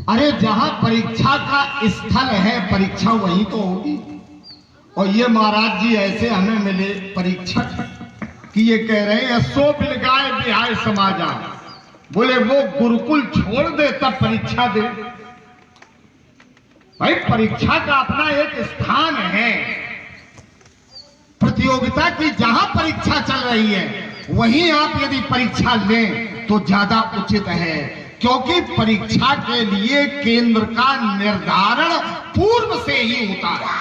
अरे जहां परीक्षा का स्थल है परीक्षा वहीं तो होगी। और ये महाराज जी ऐसे हमें मिले परीक्षक कि ये कह रहे हैं सो बिलगाए बिहाय समाजा, बोले वो गुरुकुल छोड़ दे तब परीक्षा दे। भाई परीक्षा का अपना एक स्थान है, प्रतियोगिता की जहां परीक्षा चल रही है वहीं आप यदि परीक्षा लें तो ज्यादा उचित है, क्योंकि परीक्षा के लिए केंद्र का निर्धारण पूर्व से ही होता है।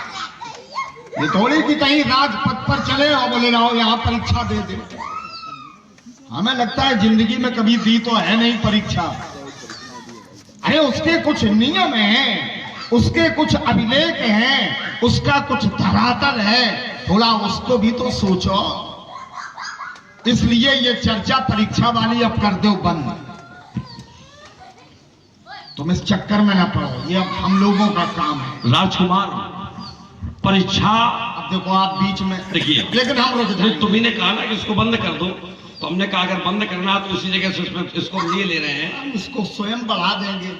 ये थोड़ी कि कहीं राजपथ पर चले और बोले रहो यहां परीक्षा दे दे। हमें लगता है जिंदगी में कभी दी तो है नहीं परीक्षा। अरे उसके कुछ नियम हैं, उसके कुछ अभिलेख हैं, उसका कुछ धरातल है, थोड़ा उसको भी तो सोचो। इसलिए ये चर्चा परीक्षा वाली अब कर दो बंद, तुम इस चक्कर में ना पड़ो, ये अब हम लोगों का काम है। राजकुमार परीक्षा, अब देखो आप बीच में देखिए, लेकिन हम रुक जाएंगे। तुम्ही ने कहा ना कि इसको बंद कर दो, तो हमने कहा अगर बंद करना है तो इसी जगह से इसको लिए ले रहे हैं। हम इसको स्वयं बढ़ा देंगे,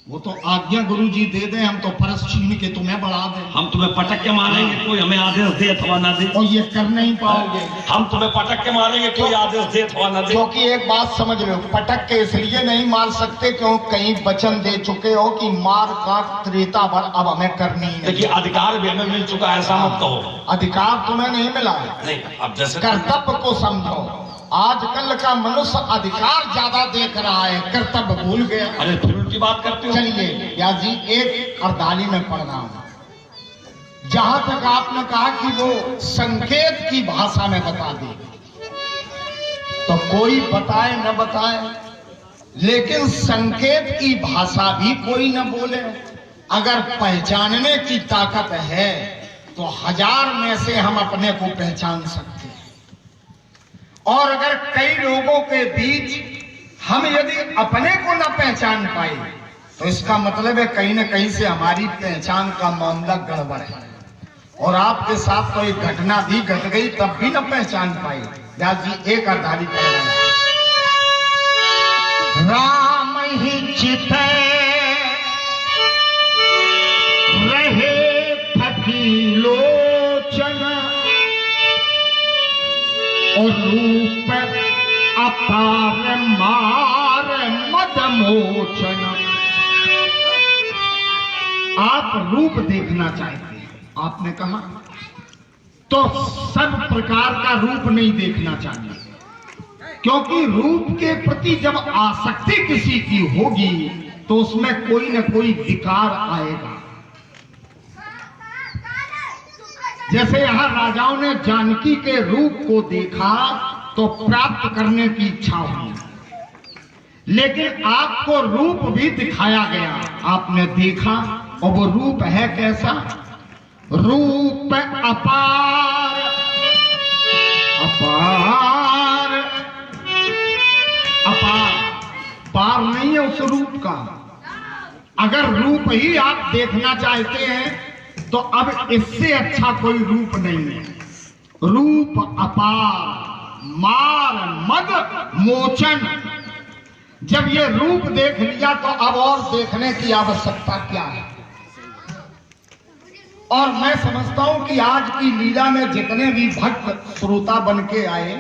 वो तो आज्ञा गुरु जी दे दें, हम तो परस छीन के तुम्हें बढ़ा दें। हम तुम्हें पटक के मारेंगे, कोई हमें आदेश दे अथवा ना दे। और ये कर नहीं पाओगे। हम तुम्हें पटक के मारेंगे, कोई आदेश दे अथवा ना दे। क्योंकि एक बात समझ लो, पटक के इसलिए नहीं मार सकते क्यों कहीं वचन दे चुके हो कि मार काट त्रेता भर अब हमें करनी है। देखिए अधिकार भी हमें मिल चुका है, ऐसा मत कहो। अधिकार तुम्हें नहीं मिला है, नहीं अब जैसे कर्तव्य को समझो। आजकल का मनुष्य अधिकार ज्यादा देख रहा है, कर्तव्य भूल गया। अरे फिर उल्टी बात करते हो। चलिए व्यास जी एक अर्धाली में पढ़ रहा हूं, जहां तक आपने कहा कि वो संकेत की भाषा में बता दे, तो कोई बताए न बताए, लेकिन संकेत की भाषा भी कोई न बोले। अगर पहचानने की ताकत है तो 1000 में से हम अपने को पहचान सकते हैं। और अगर कई लोगों के बीच हम यदि अपने को न पहचान पाए तो इसका मतलब है कहीं न कहीं से हमारी पहचान का मामला गड़बड़ है। और आपके साथ कोई घटना भी घट गई तब भी न पहचान पाई। व्यास जी एक अर्धाली पढ़ रहे हैं। राम ही चित रहे थकी लोचन और रूप अपार मार मद मोचन। आप रूप देखना चाहते हैं, आपने कहा, तो सब प्रकार का रूप नहीं देखना चाहिए, क्योंकि रूप के प्रति जब आसक्ति किसी की होगी तो उसमें कोई न कोई विकार आएगा। जैसे यहां राजाओं ने जानकी के रूप को देखा तो प्राप्त करने की इच्छा हुई, लेकिन आपको रूप भी दिखाया गया, आपने देखा, और वो रूप है कैसा? रूप अपार, अपार, अपार, पार नहीं है उस रूप का। अगर रूप ही आप देखना चाहते हैं तो अब इससे अच्छा कोई रूप नहीं है। रूप अपार, मार मद मोचन। जब ये रूप देख लिया तो अब और देखने की आवश्यकता क्या है? और मैं समझता हूं कि आज की लीला में जितने भी भक्त श्रोता बन के आए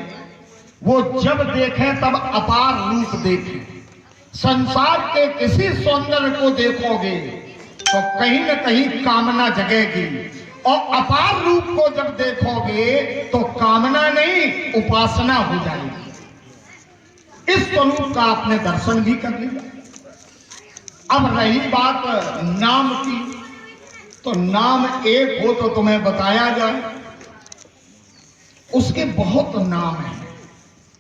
वो जब देखें तब अपार रूप देखें। संसार के किसी सौंदर्य को देखोगे तो कहीं न कहीं कामना जगेगी, और अपार रूप को जब देखोगे तो कामना नहीं उपासना हो जाएगी। इस स्वरूप का आपने दर्शन भी कर लिया। अब रही बात नाम की, तो नाम एक हो तो तुम्हें बताया जाए, उसके बहुत नाम है।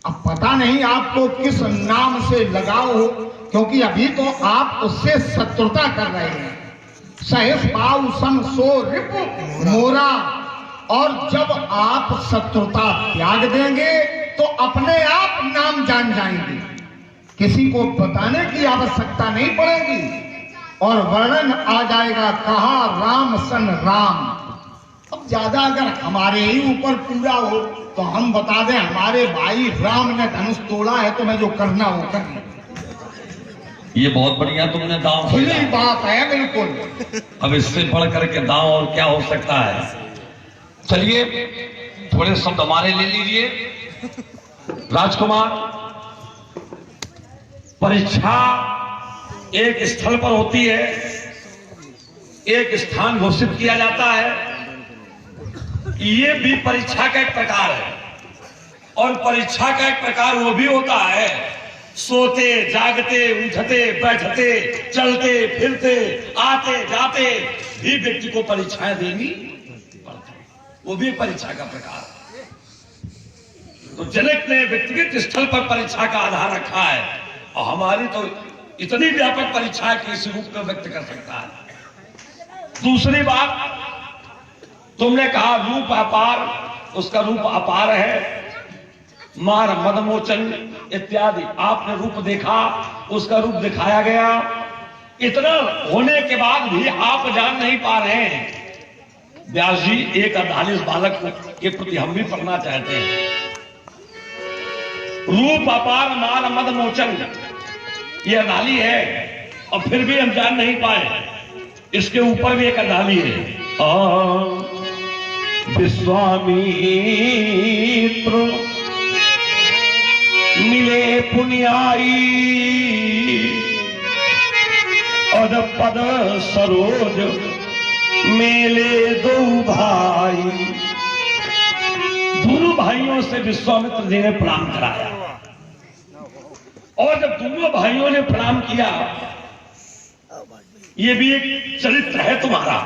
अब पता नहीं आपको किस नाम से लगाव हो, क्योंकि अभी तो आप उससे शत्रुता कर रहे हैं। सहस पाऊ सम सो रिपु मोरा, और जब आप शत्रुता त्याग देंगे तो अपने आप नाम जान जाएंगे, किसी को बताने की आवश्यकता नहीं पड़ेगी, और वर्णन आ जाएगा, कहा राम सन राम। अब ज्यादा अगर हमारे ही ऊपर पूरा हो तो हम बता दें हमारे भाई राम ने धनुष तोड़ा है, तो मैं जो करना हो कर। ये बहुत बढ़िया तुमने दांव खुली खेला। बात है बिल्कुल। अब इससे बढ़ करके दांव और क्या हो सकता है। चलिए थोड़े शब्द हमारे ले लीजिए। राजकुमार, परीक्षा एक स्थल पर होती है, एक स्थान घोषित किया जाता है। ये भी परीक्षा का एक प्रकार है, और परीक्षा का एक प्रकार वो भी होता है सोते जागते उठते बैठते चलते फिरते आते जाते भी व्यक्ति को परीक्षाएं देनी पड़ती है। वो भी परीक्षा का प्रकार है। तो जनक ने व्यक्तिगत स्थल पर परीक्षा का आधार रखा है, और हमारी तो इतनी व्यापक परीक्षा है कि इस रूप में व्यक्त कर सकता है। दूसरी बात, तुमने कहा रूप अपार, उसका रूप अपार है। मार मदमोचन इत्यादि आपने रूप देखा, उसका रूप दिखाया गया। इतना होने के बाद भी आप जान नहीं पा रहे हैं। व्यास जी, एक 48 बालक के प्रति हम भी पढ़ना चाहते हैं। रूप अपार मार मदमोचन, यह अनाली है, और फिर भी हम जान नहीं पाए। इसके ऊपर भी एक अनाली है। विश्वामित्र मिले पुण्याई, और पद सरोज मेले दो भाई। दोनों भाइयों से विश्वामित्र जी ने प्रणाम कराया, और जब दोनों भाइयों ने प्रणाम किया, ये भी एक चरित्र है तुम्हारा,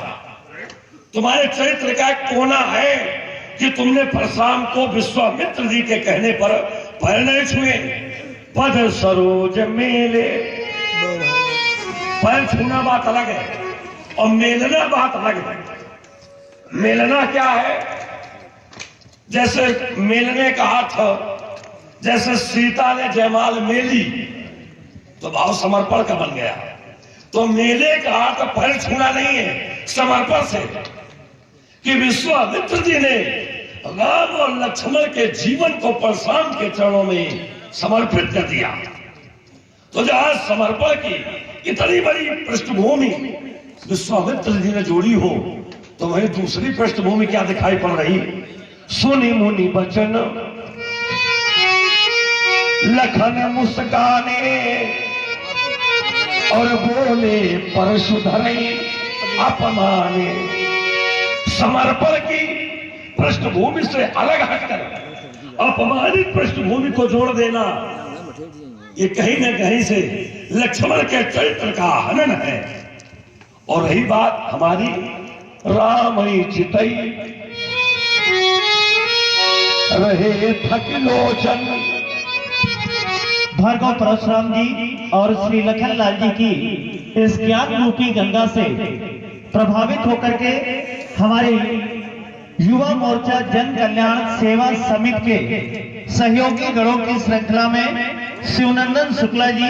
तुम्हारे चरित्र का एक कोना है कि तुमने परशुराम को विश्वामित्र जी के कहने पर पैर नहीं छुए। पद सरोज मेले, पैर छूना बात अलग है, और मेलना बात अलग है। मेलना क्या है? जैसे मेलने का हाथ, जैसे सीता ने जयमाल मेली तो भाव समर्पण का बन गया। तो मेले का हाथ पैर छूना नहीं है, समर्पण से, कि विश्वामित्र जी ने राम और लक्ष्मण के जीवन को परशुराम के चरणों में समर्पित कर दिया। तो जहां समर्पण की इतनी बड़ी पृष्ठभूमि विश्वामित्र जी ने जोड़ी हो, तो वही दूसरी पृष्ठभूमि क्या दिखाई पड़ रही? सुनि मुनि बचन लखन मुस्काने, और बोले परशुधर अपमाने। समर्पण की पृष्ठभूमि से अलग हटकर अपमानित पृष्ठभूमि को जोड़ देना, ये कहीं न कहीं से लक्ष्मण के चरित्र का हनन है। और रही बात हमारी रामई चितई रहे थक लोचन, भार्गव परशुराम जी और श्री लखनलाल जी की इस ज्ञान रूपी गंगा से प्रभावित होकर के हमारे युवा मोर्चा जन कल्याण सेवा समिति के सहयोगी गणों की श्रृंखला में शिवनंदन शुक्ला जी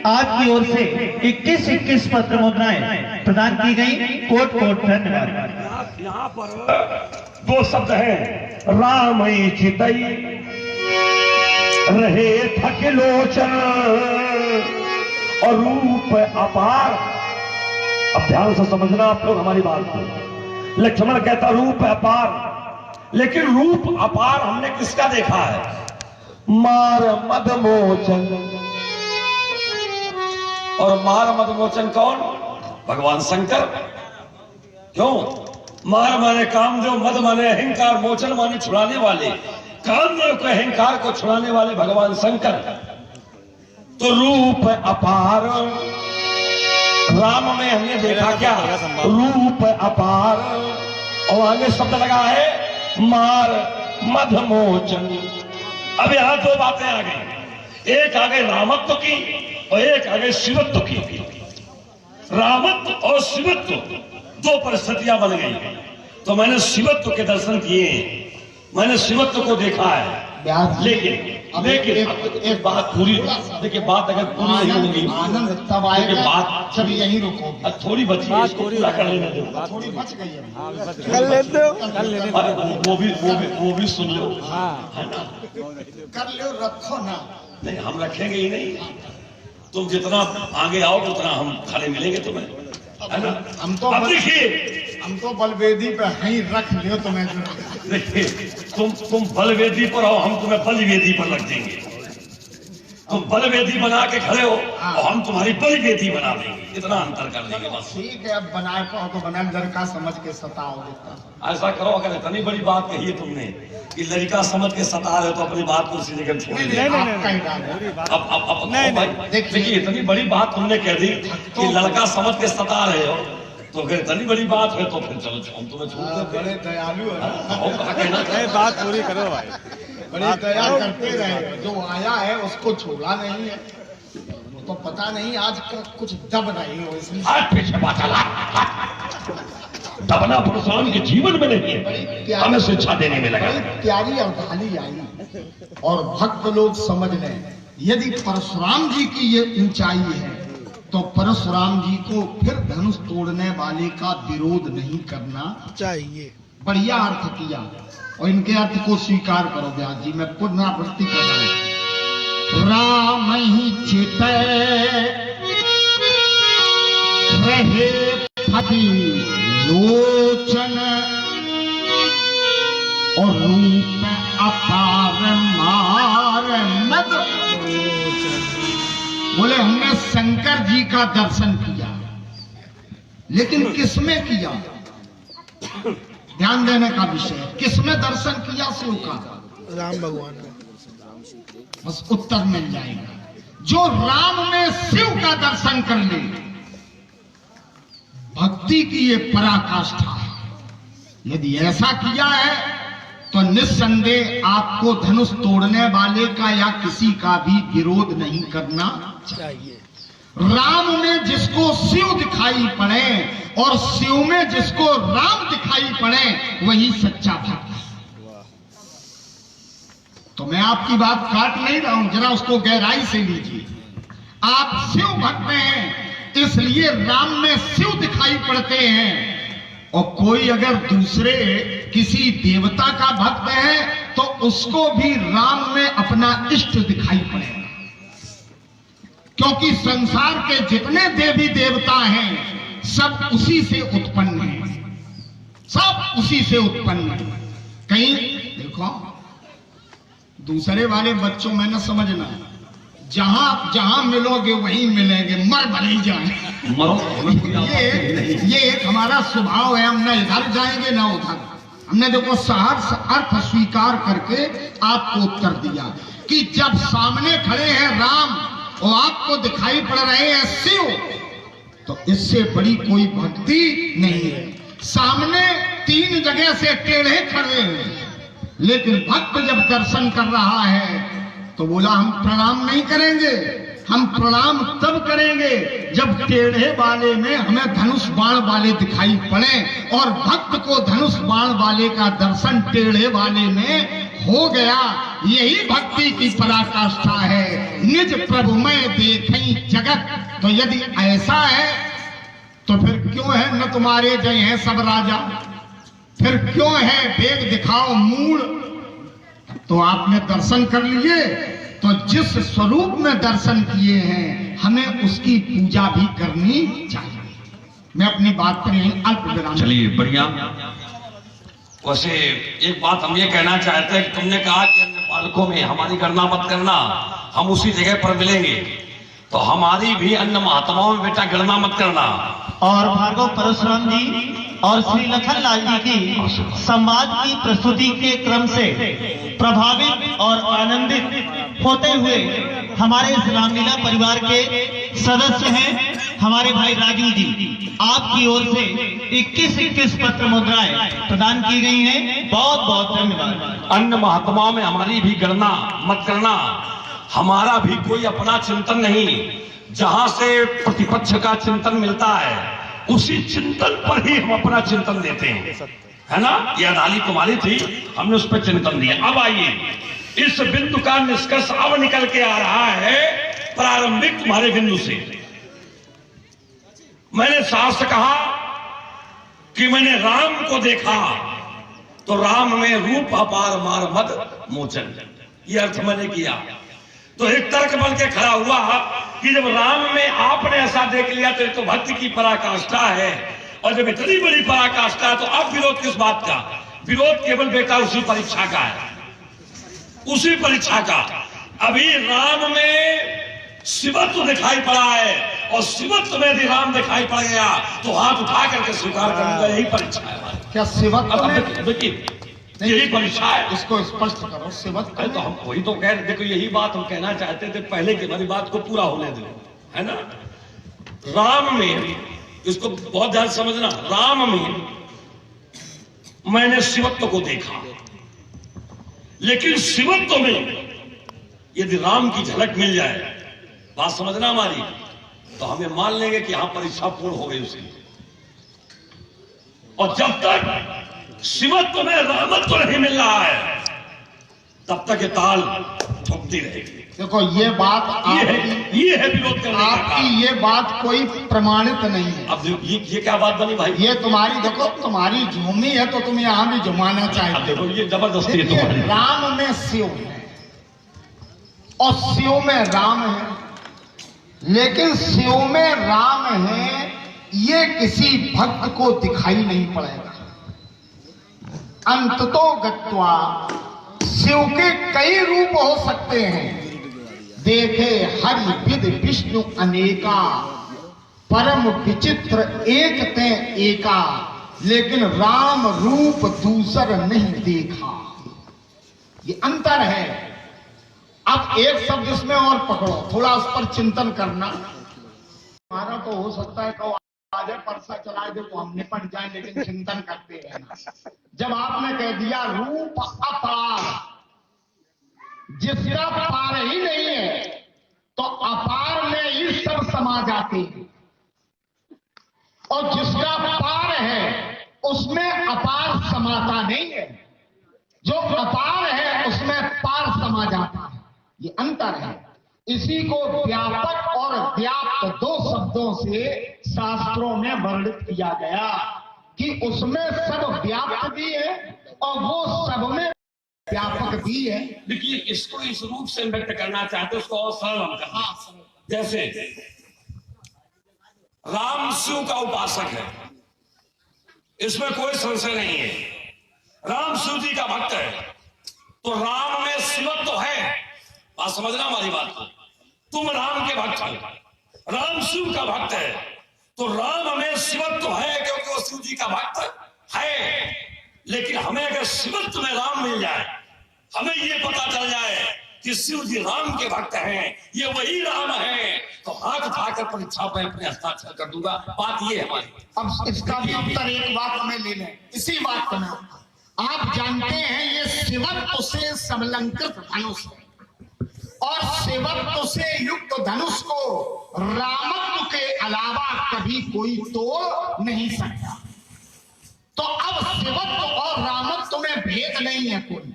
आपकी ओर से 21 पत्र मुद्राएं प्रदान की गई। कोट कोट धन्यवाद। यहाँ पर दो शब्द हैं, रामई चितई रहे थक लोचन, और रूप अपार। अब ध्यान से समझना आप लोग हमारी बात को। लक्ष्मण कहता रूप अपार, लेकिन रूप अपार हमने किसका देखा है? मार मदमोचन। और मार मदमोचन कौन? भगवान शंकर। क्यों? मार माने कामदेव, मद माने अहंकार, मोचन माने छुड़ाने वाले। कामदेव के अहंकार को छुड़ाने वाले भगवान शंकर। तो रूप अपार, राम में हमने देखा क्या? रूप अपार, और आगे शब्द लगा है मार मधमोचन। अब यहां दो बातें आ गई, एक आ गई रामत्व की और एक आ गई शिवत्व की। रामत्व और शिवत्व दो परिस्थितियां बन गई। तो मैंने शिवत्व के दर्शन किए, मैंने शिवत्व को देखा है। लेकिन एक बात पूरी, देखिए बात अगर पूरी नहीं होगी, आनंद तब आएगा बात जब यहीं रुकोगे। थोड़ी बची है, इसको पूरा कर लेने दो। थोड़ी बच गई है, कर लेते हो, वो भी सुन लो, है ना? कर लो, रखो ना। नहीं, हम रखेंगे ही नहीं। तुम जितना आगे आओगे उतना हम खड़े मिलेंगे तुम्हें, है ना? अब देखिए, हम तो बलवेदी पे ही रख लियो तुम्हें। देखिए, तुम बलवेदी पर हो, हम तुम्हें बलवेदी पर रख देंगे। तुम बलवेदी बना के खड़े हो और हम तुम्हारी बलवेदी बना देंगे, इतना अंतर कर देंगे बस। ठीक है, अब बनाए पाओ तो बनाए, लड़का समझ के सताओ। ऐसा करो, अगर इतनी बड़ी बात कही है तुमने कि लड़का समझ के सता रहे हो, तो अपनी बात को उसी जगह छोड़ दे। अब भाई देखिए, इतनी बड़ी बात तुमने कह दी कि लड़का समझ के सता रहे हो, तो अगर इतनी बड़ी बात है तो फिर चलो हम तुम्हें छोड़ देते। बड़े दयालु है, कहना बात पूरी करो भाई, बड़ी दया करते रहे। जो आया है उसको छोड़ा नहीं है, तो पता नहीं आज का कुछ दब नहीं हो, इसलिए आज पीछे बात चला। दबना परशुराम के जीवन में नहीं है, हमें शिक्षा देने में लगा। बड़ी प्यारी अवधानी आई और भक्त लोग समझ लें, यदि परशुराम जी की ये ऊंचाई है तो परशुराम जी को फिर धनुष तोड़ने वाले का विरोध नहीं करना चाहिए। बढ़िया अर्थ किया, और इनके अर्थ को स्वीकार करो व्यास जी। मैं पुनरावृत्ति कर रहा हूं। राम ही चित रहे फटी लोचन और रूप अपार मार मद। बोले हमने शंकर जी का दर्शन किया, लेकिन किसमें किया? ध्यान देने का विषय, किसमें दर्शन किया? शिव का, राम भगवान का। बस उत्तर मिल जाएगा। जो राम में शिव का दर्शन कर ले, भक्ति की ये पराकाष्ठा है। यदि ऐसा किया है तो निस्संदेह आपको धनुष तोड़ने वाले का या किसी का भी विरोध नहीं करना चाहिए। राम में जिसको शिव दिखाई पड़े और शिव में जिसको राम दिखाई पड़े, वही सच्चा भक्त है। तो मैं आपकी बात काट नहीं रहा हूं, जरा उसको गहराई से लीजिए। आप शिव भक्त हैं, इसलिए राम में शिव दिखाई पड़ते हैं, और कोई अगर दूसरे किसी देवता का भक्त है तो उसको भी राम में अपना इष्ट दिखाई पड़ेगा। क्योंकि संसार के जितने देवी देवता हैं सब उसी से उत्पन्न हैं, सब उसी से उत्पन्न हैं। कहीं देखो, दूसरे वाले बच्चों में न समझना, जहां जहां मिलोगे वहीं मिलेंगे, मर भले जाए। ये एक हमारा स्वभाव है, हम न इधर जाएंगे न उधर। हमने देखो सहर्ष अर्थ स्वीकार करके आपको उत्तर दिया कि जब सामने खड़े हैं राम और आपको दिखाई पड़ रहे हैं शिव, तो इससे बड़ी कोई भक्ति नहीं है। सामने तीन जगह से टेढ़े खड़े हैं, लेकिन भक्त जब दर्शन कर रहा है तो बोला हम प्रणाम नहीं करेंगे, हम प्रणाम तब करेंगे जब टेढ़े वाले में हमें धनुष बाण वाले दिखाई पड़े, और भक्त को धनुष बाण वाले का दर्शन टेढ़े वाले में हो गया। यही भक्ति की पराकाष्ठा है। निज प्रभु में देखें जगत। तो यदि ऐसा है तो फिर क्यों है न तुम्हारे जय हैं सब राजा, फिर क्यों है वेग दिखाओ मूल। तो आपने दर्शन कर लिए, तो जिस स्वरूप में दर्शन किए हैं हमें उसकी पूजा भी करनी चाहिए। मैं अपनी बात पर यहीं अल्प विराम। चलिए, बढ़िया। वैसे एक बात हम ये कहना चाहते हैं कि तुमने कहा कि अन्य पालकों में हमारी गणना मत करना, हम उसी जगह पर मिलेंगे, तो हमारी भी अन्य महात्माओं में बेटा गणना मत करना। और भार्गव परशुराम जी और श्री लखन लाल जी की संवाद की प्रस्तुति के क्रम से प्रभावित और आनंदित होते हुए हमारे इस रामलीला परिवार के सदस्य हैं हमारे भाई राजू जी, आपकी ओर से 21 पत्र मुद्राएं प्रदान की गई हैं। बहुत बहुत धन्यवाद। अन्य महात्माओं में हमारी भी गणना मत करना। हमारा भी कोई अपना चिंतन नहीं, जहां से प्रतिपक्ष का चिंतन मिलता है उसी चिंतन पर ही हम अपना चिंतन देते हैं, है ना? यह अदाली तुम्हारी थी, हमने उस पर चिंतन दिया। अब आइए, इस बिंदु का निष्कर्ष अब निकल के आ रहा है प्रारंभिक तुम्हारे बिंदु से। मैंने शास्त्र कहा कि मैंने राम को देखा तो राम में रूप अपार मार मद मोचन, यह अर्थ मैंने किया। तो एक तर्क बन के खड़ा हुआ कि कि जब राम में आपने ऐसा देख लिया तो ये तो भक्ति की पराकाष्ठा है, और जब इतनी बड़ी पराकाष्ठा है तो अब विरोध किस बात का? विरोध केवल बेटा उसी परीक्षा का है, उसी परीक्षा का। अभी राम में शिवत्व दिखाई पड़ा है, और शिवत्व में यदि राम दिखाई पड़ गया तो हाथ उठा करके स्वीकार करूंगा, यही परीक्षा है हमारी। क्या शिवत्व में? देखिए यही परीक्षा है। इसको स्पष्ट करो, शिवत्व अरे तो हम वही तो कह रहे, देखो यही बात हम कहना चाहते थे, पहले की हमारी बात को पूरा होने दो, है ना। राम में, इसको बहुत ध्यान समझना, राम में मैंने शिवत्व को देखा, लेकिन शिवत्व में यदि राम की झलक मिल जाए, बात समझना हमारी, तो हमें मान लेंगे कि यहां परीक्षा पूर्ण हो गई उसकी। और जब तक शिवत्व में रामत्व नहीं मिल रहा है, तब तक ये ताल ठोकती रहेगी। देखो ये बात ये है विरोध करने का आपकी, ये बात कोई प्रमाणित नहीं है। अब ये क्या बात बनी भाई? ये तुम्हारी, देखो तुम्हारी झूमी है तो तुम यहाँ भी झुमाना अब चाहते देखो ये जबरदस्ती है तुम्हारी। राम में शिव है और शिव में राम है, लेकिन शिव में राम है ये किसी भक्त को दिखाई नहीं पड़ेगा। अंततो गत्वा शिव के कई रूप हो सकते हैं, देखे हरि विद विष्णु अनेका, परम विचित्र एक ते एका, लेकिन राम रूप दूसर नहीं देखा। ये अंतर है। अब एक शब्द इसमें और पकड़ो, थोड़ा उस पर चिंतन करना। हमारा तो हो सकता है कि आज परसा चला दे तो हम निपट जाए, लेकिन चिंतन करते रहना। जब आपने कह दिया रूप अपार, जिसका पार ही नहीं है तो अपार में ईश्वर समा जाते हैं, और जिसका पार है उसमें अपार समाता नहीं है। जो अपार है उसमें पार समा जाता है, ये अंतर है। इसी को व्यापक और व्याप्त दो शब्दों से शास्त्रों में वर्णित किया गया कि उसमें सब व्याप्त भी है और वो सब में व्यापक भी है। देखिए इसको इस रूप से व्यक्त करना चाहते, उसको और सरल हम करते हैं। जैसे राम शिव का उपासक है, इसमें कोई संशय नहीं है। राम शिव जी का भक्त है, तो राम में शिवत्व तो है। बात समझना हमारी बात को। तुम राम के भक्त हो, राम शिव का भक्त है, तो राम में शिवत्व तो है, क्योंकि वो शिव जी का भक्त है। लेकिन हमें अगर शिवत्व में राम मिल जाए, हमें ये पता चल जाए कि शिव जी राम के भक्त हैं, ये वही राम है, तो हाथ उठाकर परीक्षा में अपने हस्ताक्षर कर दूंगा। बात ये है हमारी। अब इसका भी उत्तर एक बात में ले लें, इसी बात में। आप जानते हैं ये शिवत्व से समलंकृत धनुष है, और शिवत्व से युक्त धनुष को रामत्व के अलावा कभी कोई तोड़ नहीं सकता। तो अब शिवत्व और रामत्व में भेद नहीं है कोई।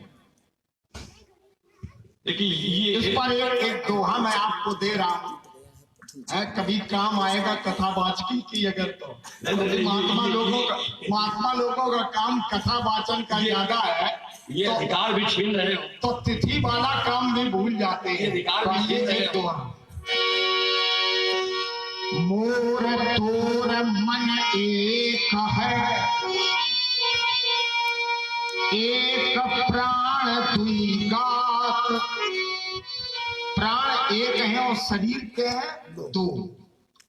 देखिए इस पर एक दोहा मैं आपको दे रहा हूं, कभी काम आएगा कथा वाचन की। अगर तो महात्मा लोगों का काम कथा वाचन का ज्यादा है, ये तो अधिकार भी छीन रहे हो, तो तिथि वाला काम भी भूल जाते हैं। अधिकार भी छीन रहे हो। मोर तोर मन एक है, एक प्राण दुई गात। प्राण एक है और शरीर के हैं दो,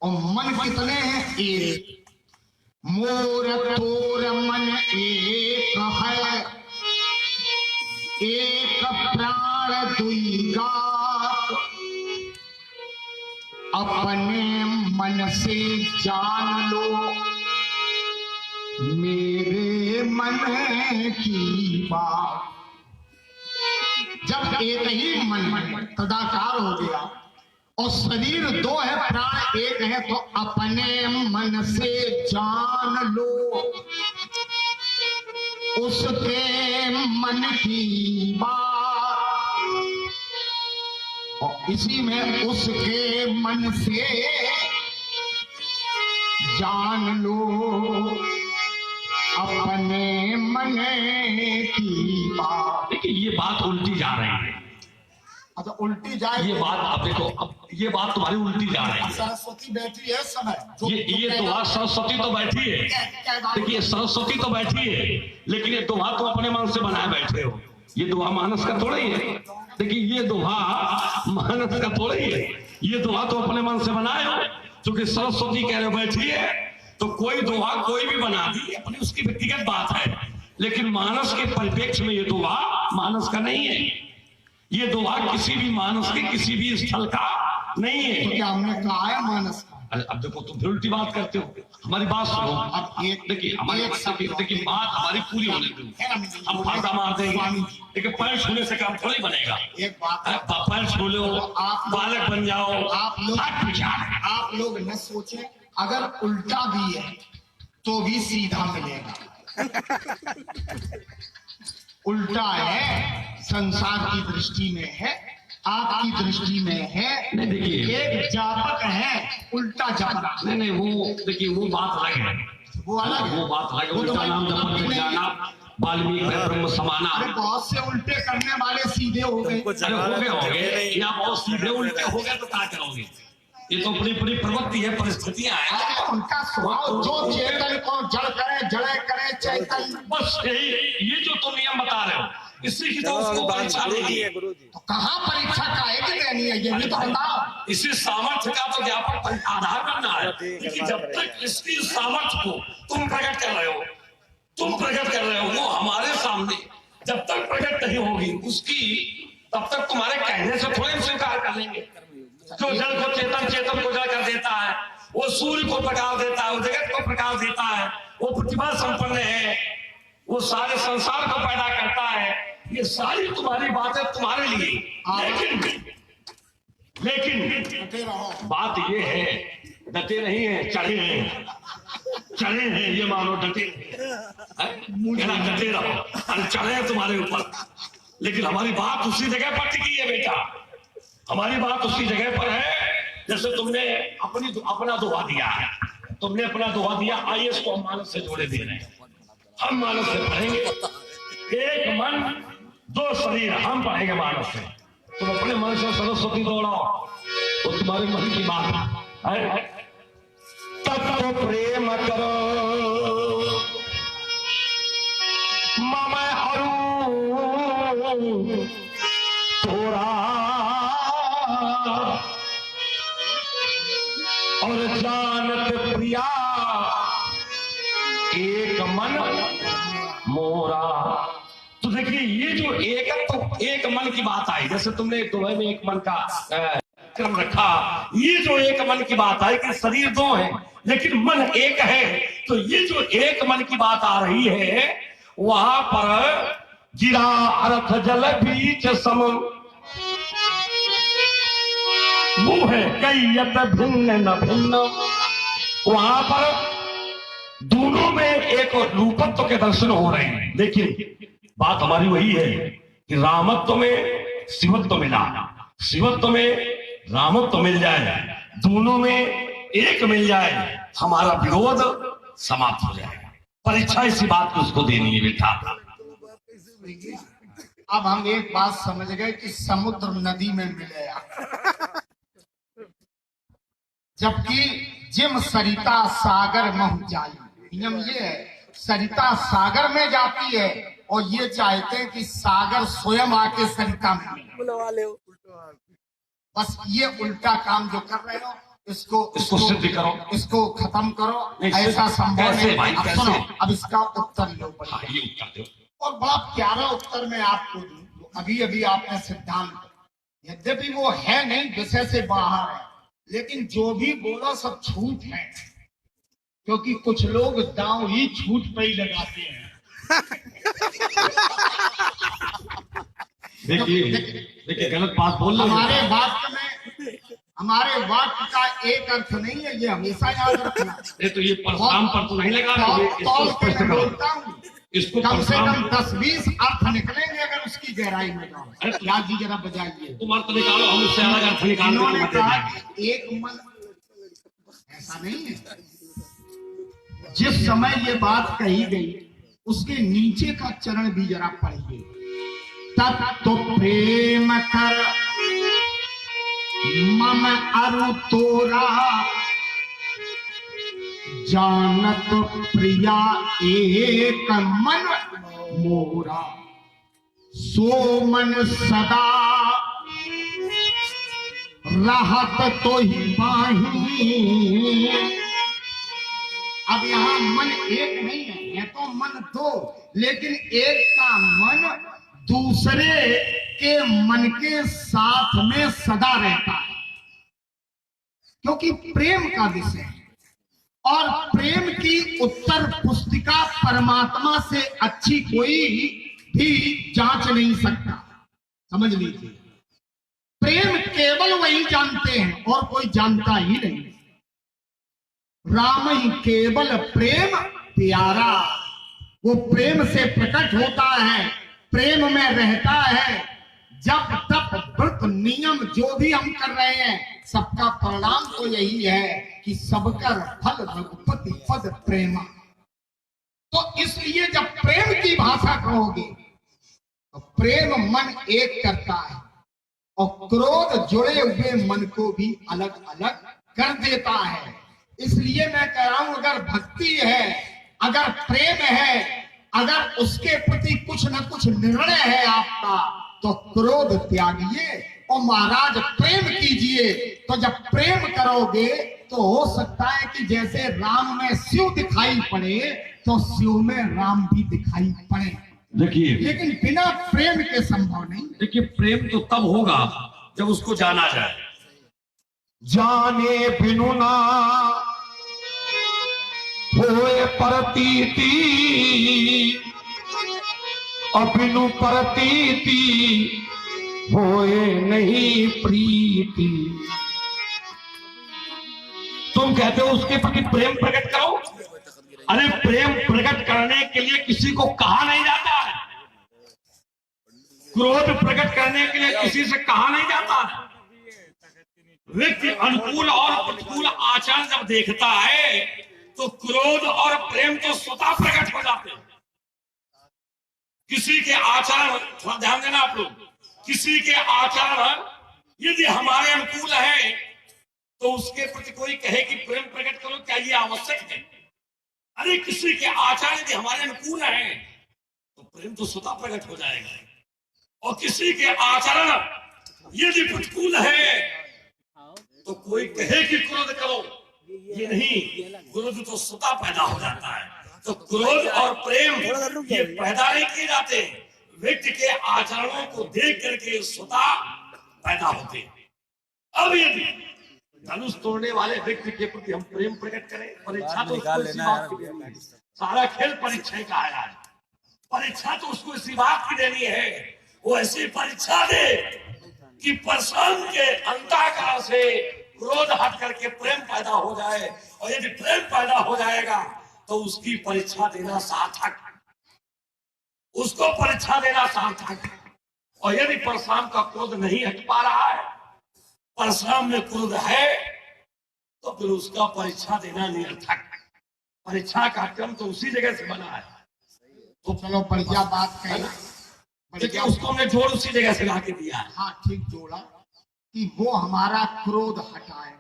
और मन कितने हैं? एक। मोर तोर मन एक है, एक प्राण दुई गात। अपने मन से जान लो मेरे मन की बात। जब एक ही मन तदाकार हो गया और शरीर दो है, प्राण एक है, तो अपने मन से जान लो उसके मन की बात। और इसी में उसके मन से जान लो अपने मन की बात। देखिए ये बात उल्टी जा रही है। अच्छा उल्टी जाए ये बात आप देखो, अब ये बात तुम्हारी उल्टी जा रही है। सरस्वती बैठी है समय ये दोहा सरस्वती तो बैठी है, देखिए सरस्वती तो बैठी है, लेकिन ये दोहा तुम अपने मन से बनाए बैठे हो। ये दोहा मानस का थोड़ा ही है। देखिए ये दोहा मानस का थोड़ा ही है, ये दोहा तो अपने मन से बनाए हो। क्योंकि सरस्वती कह रहे बैठी है तो कोई दोहा कोई भी बना दी, अपनी उसकी व्यक्तिगत बात है, लेकिन मानस के परिप्रेक्ष्य में ये दोहा मानस का नहीं है। ये दोहा किसी भी मानस के किसी भी स्थल का नहीं है। तो क्या हमने कहा है मानस का? अरे अब देखो तुम फिर उल्टी बात करते हो, हमारी बात सुनो। अब एक देखिए हमारी देखिए बात हमारी पूरी होने दो, हम फाटा मार देंगे। देखिए पैर छूने से काम थोड़ी बनेगा। एक बात पैर छू लो, बालक बन जाओ। आप लोग न सोचें, अगर उल्टा भी है तो भी सीधा मिलेगा। उल्टा है, संसार की दृष्टि में है, आपकी दृष्टि में है। नहीं देखिए एक जापक है उल्टा जपना। नहीं वो देखिए वो बात अलग है, वो अलग है, वो बात अलग है। वो तो उल्टा नाम जपत जाना वाल्मीकि ब्रह्म समाना। अरे बहुत से उल्टे करने वाले सीधे हो गए। अरे हो गए या बहुत सीधे उल्टे हो गए तो क्या करोगे? ये तो अपनी पूरी प्रवृत्ति है, परिस्थितियां हैं। अरे उनका स्वभाव जो चेतन को जड़ करे जड़े करे चैतन्य। बस यही ये जो तुम नियम बता रहे हो, इसी की तो उसको परीक्षा लेनी है। तो कहाँ परीक्षा काहे देनी है, ये भी तो बताओ। इसी सामर्थ्य का तो व्यापक आधार बनना है। लेकिन जब तक इसकी सामर्थ्य को तुम प्रकट कर रहे हो, वो हमारे सामने जब तक प्रकट नहीं होगी उसकी, तब तक तुम्हारे कहने से थोड़ी स्वीकार कर लेंगे। जो जल को चेतन को जल कर देता है, वो सूर्य को प्रकाश देता है, वो जगत को प्रकाश देता है, वो प्रतिभा संपन्न है, वो सारे संसार को पैदा करता है। ये सारी तुम्हारी बातें तुम्हारे लिए, लेकिन बात ये है, डटे नहीं है, चढ़े हैं ये मानो डटे डटे रहो, अरे चढ़े हैं तुम्हारे ऊपर। लेकिन हमारी बात उसी जगह पर टिकी है बेटा, हमारी बात उसी जगह पर है। जैसे तुमने अपना दोहा दिया है, तुमने अपना दोहा दिया, आइए इसको हम मानस से जोड़े दे रहे हैं। हम मानस से पढ़ेंगे, एक मन दो शरीर, हम पढ़ेंगे मानस से। तुम अपने मन से सरस्वती दौड़ाओ तो तुम्हारे मन की बात है। तब तो प्रेम करो मम अरु तोरा और जानत प्रिया एक मन मोरा। तो देखिए ये जो एक मन की बात आई, जैसे तुमने दोहे में एक मन का क्रम रखा, ये जो एक मन की बात आई कि शरीर दो है लेकिन मन एक है, तो ये जो एक मन की बात आ रही है वहां पर गिरा अर्थ जल बीच सम मुंह है कैयत भिन्न न भिन्न। वहां पर दोनों में एक रूपत्व के दर्शन हो रहे हैं। लेकिन बात हमारी वही है कि रामत्व में शिवत्व मिला, शिवत्व में रामत्व मिल जाए, दोनों में एक मिल जाए, हमारा विरोध समाप्त हो जाए। परीक्षा इसी बात को उसको देनी है बेटा। अब हम एक बात समझ गए कि समुद्र नदी में मिलेगा, जबकि जिम सरिता सागर में जाई। नियम ये है, सरिता सागर में जाती है और ये चाहते हैं कि सागर स्वयं आके सरिता में मिले। बस ये उल्टा काम जो कर रहे हो, इसको सिद्ध करो, इसको खत्म करो। ऐसा संभव नहीं। अब सुनो, अब इसका उत्तर लो। और बड़ा प्यारा उत्तर मैं आपको दूं। अभी अभी आपने सिद्धांत, यद्यपि वो है नहीं, विषय से बाहर है, लेकिन जो भी बोला सब छूट है, क्योंकि कुछ लोग दांव ही छूट पे ही लगाते हैं। देखिए गलत बात बोल रहे हैं। हमारे वाक्य का एक अर्थ नहीं है, ये हमेशा याद रखना। तो ये परशुराम पर तो नहीं लगा, इसको कम से कम 10-20 अर्थ निकलेंगे अगर उसकी गहराई में जाओ। राज जी जरा बजाइए। तुम अर्थ निकालो, हम उससे अलग अर्थ निकालो। उन्होंने कहा कि एक मन, ऐसा नहीं है। जिस समय ये बात कही गई उसके नीचे का चरण भी जरा पढ़िए। तत्व प्रेम कर मम अरु तोरा जानत प्रिया एक मन मोरा, सो मन सदा रहत तो ही पाही। अब यहाँ मन एक नहीं है तो मन दो, लेकिन एक का मन दूसरे के मन के साथ में सदा रहता है, क्योंकि प्रेम का विषय है। और प्रेम की उत्तर पुस्तिका परमात्मा से अच्छी कोई भी जांच नहीं सकता, समझ लीजिए। प्रेम केवल वही जानते हैं और कोई जानता ही नहीं। राम ही केवल प्रेम प्यारा, वो प्रेम से प्रकट होता है, प्रेम में रहता है। जब तप व्रत नियम जो भी हम कर रहे हैं, सबका परिणाम तो यही है कि सबकर फल रघुपति पद प्रेमा। तो इसलिए जब प्रेम की भाषा कहोगे तो प्रेम मन एक करता है और क्रोध जुड़े हुए मन को भी अलग अलग कर देता है। इसलिए मैं कह रहा हूं, अगर भक्ति है, अगर प्रेम है, अगर उसके प्रति कुछ न कुछ निर्णय है आपका, तो क्रोध त्यागिए और महाराज प्रेम कीजिए। तो जब प्रेम करोगे तो हो सकता है कि जैसे राम में शिव दिखाई पड़े तो शिव में राम भी दिखाई पड़े। देखिए, लेकिन बिना प्रेम के संभव नहीं। देखिए, प्रेम तो तब होगा जब उसको जाना जाए। जाने बिनु ना होए प्रतीति, अबिनु प्रतीति होए नहीं प्रीति। तुम कहते हो उसके प्रति प्रेम प्रकट करो। अरे प्रेम प्रकट करने के लिए किसी को कहा नहीं जाता है, क्रोध प्रकट करने के लिए किसी से कहा नहीं जाता है। व्यक्ति अनुकूल और प्रतिकूल आचरण जब देखता है तो क्रोध और प्रेम तो स्वतः प्रकट हो जाते हैं। किसी के आचरण, थोड़ा ध्यान देना आप लोग, किसी के आचरण यदि हमारे अनुकूल है तो उसके प्रति कोई कहे कि प्रेम प्रकट करो, क्या ये आवश्यक है? अरे किसी के आचरण यदि हमारे अनुकूल है तो प्रेम तो स्वतः प्रकट हो जाएगा, और किसी के आचरण यदि प्रतिकूल है तो कोई कहे कि क्रोध करो, ये नहीं, क्रोध तो स्वतः पैदा हो जाता है। तो क्रोध और प्रेम ये पैदा नहीं किए जाते, व्यक्ति के आचरणों को देख करके स्वतः पैदा होते। अब यदि धनुष तोड़ने वाले व्यक्ति के प्रति हम प्रेम प्रकट करें, परीक्षा तो उसको इसी बात की देनी है। सारा खेल परीक्षा का है आज। परीक्षा तो उसको इसी बात की देनी है, वो ऐसी परीक्षा दे कि परसों के अंतःकरण से क्रोध हट करके प्रेम पैदा हो जाए, और यदि प्रेम पैदा हो जाएगा तो उसकी परीक्षा देना सार्थक, उसको परीक्षा देना सार्थक। और यदि परशुराम का क्रोध नहीं हट पा रहा है, परशुराम में क्रोध है, तो फिर उसका परीक्षा देना निरर्थक। परीक्षा का क्रम तो उसी जगह से बना है। तो चलो बढ़िया बात कही, देखिए उसको हमने जोड़ उसी जगह से ला के दिया है। हाँ ठीक जोड़ा कि वो हमारा क्रोध हटाए।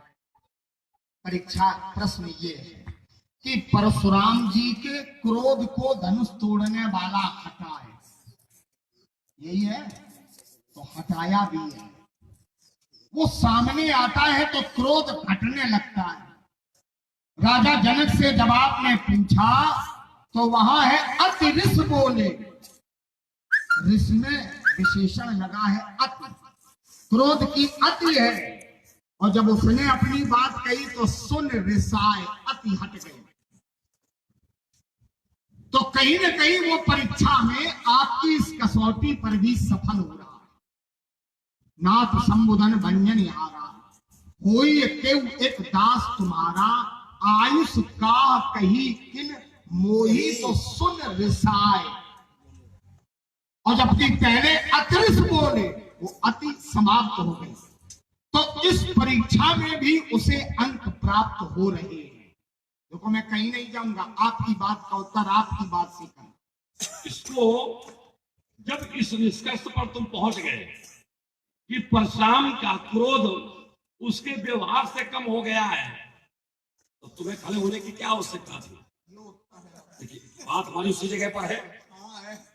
परीक्षा प्रश्न ये है कि परशुराम जी के क्रोध को धनुष तोड़ने वाला हटाए, यही है, तो हटाया भी है। वो सामने आता है तो क्रोध हटने लगता है। राजा जनक से जब आपने पूछा तो वहां है अति ऋष बोले, ऋष में विशेषण लगा है अति, क्रोध की अति है। और जब उसने अपनी बात कही तो सुन ऋषाए, अति हट गई। तो कहीं न कहीं वो परीक्षा में आपकी इस कसौटी पर भी सफल हो रहा है। नाथ संबोधन भंजन यारा, कोई केव एक दास तुम्हारा, आयुष का कही किन मोही, तो सुन ऋषाए। और जबकि पहले अतिरिस बोले, वो अति समाप्त हो गई। तो इस परीक्षा में भी उसे अंक प्राप्त हो रहे हैं। देखो मैं कहीं नहीं जाऊंगा, आपकी बात का उत्तर आपकी बात से करूं। इसको जब इस निष्कर्ष पर तुम पहुंच गए कि परशुराम का क्रोध उसके व्यवहार से कम हो गया है, तो तुम्हें खड़े होने की क्या आवश्यकता थी? देखिए, बात हमारी उसी जगह पर है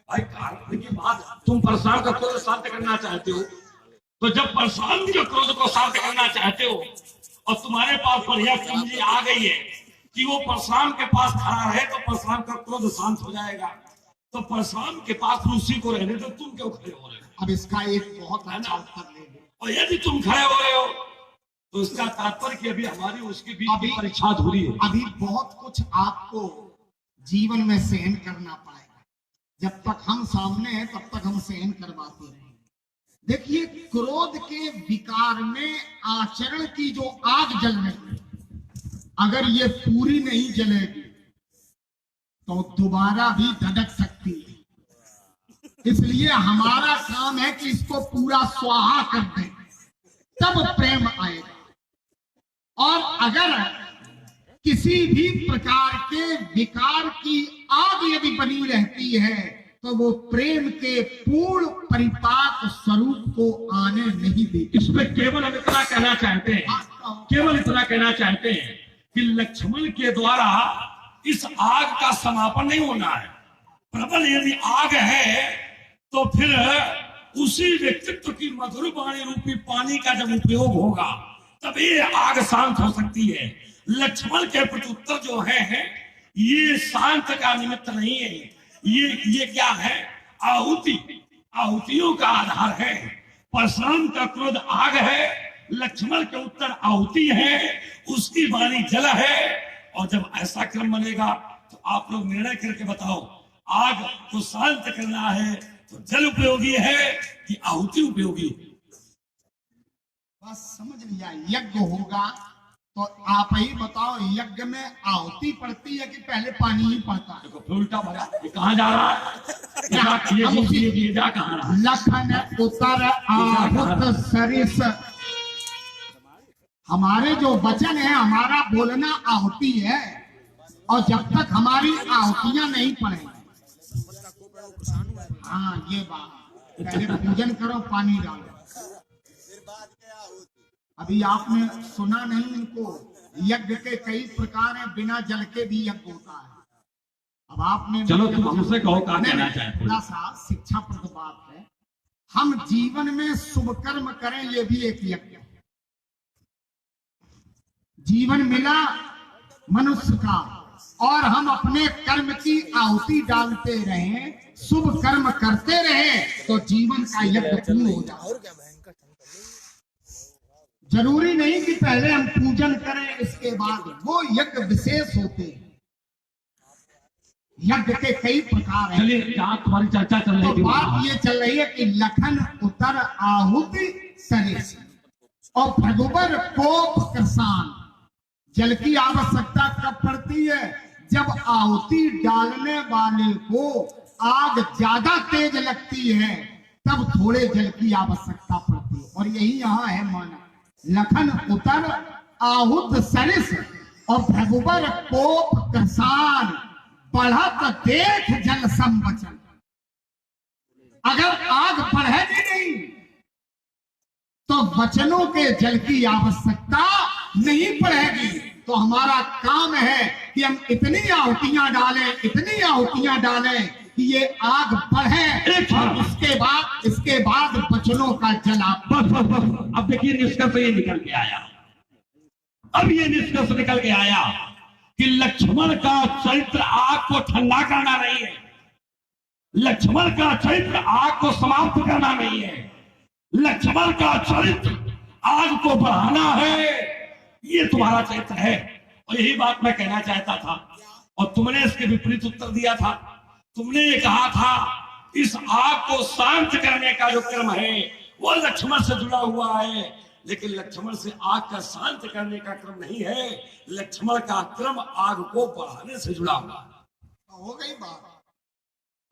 भाई। कारण की बात, तुम परशुराम का क्रोध शांत करना चाहते हो, तो जब परशुराम के क्रोध को शांत करना चाहते हो और तुम्हारे पास बढ़िया कुंजी आ गई है कि वो परशुराम के पास खड़ा रहे तो परशुराम का क्रोध शांत हो जाएगा, तो परशुराम के पास उसी को रहने तो तुम क्यों खड़े हो रहे हो? अब इसका एक बहुत अच्छा उत्तर ले दो। और यदि तुम खड़े हो रहे हो तो इसका तात्पर्य कि अभी हमारी उसके बीच की परीक्षा अधूरी है। अभी बहुत कुछ आपको जीवन में सहन करना पड़ेगा। जब तक हम सामने हैं तब तक हम सहन करवाते रहेंगे। देखिए, क्रोध के विकार में आचरण की जो आग जल रही है, अगर ये पूरी नहीं जलेगी तो दोबारा भी धधक सकती है। इसलिए हमारा काम है कि इसको पूरा स्वाहा कर दें, तब प्रेम आएगा। और अगर किसी भी प्रकार के विकार की आग यदि बनी रहती है तो वो प्रेम के पूर्ण परिपाक स्वरूप को आने नहीं देती। इसमें केवल हम इतना कहना चाहते हैं, केवल इतना कहना चाहते हैं कि लक्ष्मण के द्वारा इस आग का समापन नहीं होना है। प्रबल यदि आग है तो फिर उसी व्यक्तित्व की मधुर वाणी रूपी पानी का जब उपयोग होगा तब ये आग शांत हो सकती है। लक्ष्मण के प्रत्युत्तर जो है ये शांत का निमित्त नहीं है, ये क्या है? आहुति, आहुतियों का आधार है। परशुराम का क्रोध आग है, लक्ष्मण के उत्तर आहुति है, उसकी वाणी जल है। और जब ऐसा क्रम बनेगा तो आप लोग निर्णय करके बताओ, आग को शांत करना है तो जल उपयोगी है कि आहुति उपयोगी? बस समझ लिया। यज्ञ होगा तो आप ही बताओ, यज्ञ में आहुति पड़ती है कि पहले पानी ही पड़ता है? देखो उल्टा भरा, ये कहाँ जा रहा है? ये जा कहाँ रहा है? लखन उतर आहुत सरिस। हमारे जो वचन है, हमारा बोलना आहुति है, और जब तक हमारी आहुतियां नहीं पड़ेंगी, हाँ ये बात, पहले पूजन करो, पानी डालो। अभी आपने सुना नहीं इनको, यज्ञ के कई प्रकार हैं, बिना जल के भी यज्ञ होता है। अब आपने, चलो तुम हमसे कहो क्या कहना चाहते हो? थोड़ा सा शिक्षाप्रद बात है। हम जीवन में शुभ कर्म करें, ये भी एक यज्ञ है। जीवन मिला मनुष्य का और हम अपने कर्म की आहुति डालते रहें, शुभ कर्म करते रहें, तो जीवन का यज्ञ पूर्ण हो जाए। जरूरी नहीं कि पहले हम पूजन करें इसके बाद, वो यज्ञ विशेष होते हैं। यज्ञ के कई प्रकार हैं। चलिए, जहाँ तुम्हारी चर्चा चल रही थी, तो बात ये चल रही है कि लखन उतर आहुति सरिस और भगुबर कोप कृसान। जल की आवश्यकता कब पड़ती है? जब आहुति डालने वाले को आग ज्यादा तेज लगती है, तब थोड़े जल की आवश्यकता पड़ती है। और यही यहाँ है माना, लखन उतर आहुत सरिस और भगुबर कोप कृसान, बढ़त देख जल संवचन। अगर आग बढ़ेगी नहीं तो वचनों के जल की आवश्यकता नहीं पड़ेगी। तो हमारा काम है कि हम इतनी आहुतियां डालें, इतनी आहुतियां डालें कि ये आग बढ़े, और इसके बाद वचनों का जला। अब देखिए निष्कर्ष ये निकल के आया, अब ये निष्कर्ष निकल के आया कि लक्ष्मण का चरित्र आग को ठंडा करना नहीं है, लक्ष्मण का चरित्र आग को समाप्त करना नहीं है, लक्ष्मण का चरित्र आग को बढ़ाना है। ये तुम्हारा चरित्र है। और यही बात मैं कहना चाहता था, और तुमने इसके विपरीत उत्तर दिया था। तुमने ये कहा था इस आग को शांत करने का जो क्रम है वो लक्ष्मण से जुड़ा हुआ है, लेकिन लक्ष्मण से आग का शांत करने का क्रम नहीं है, लक्ष्मण का क्रम आग को बढ़ाने से जुड़ा हुआ है। हो गई बात।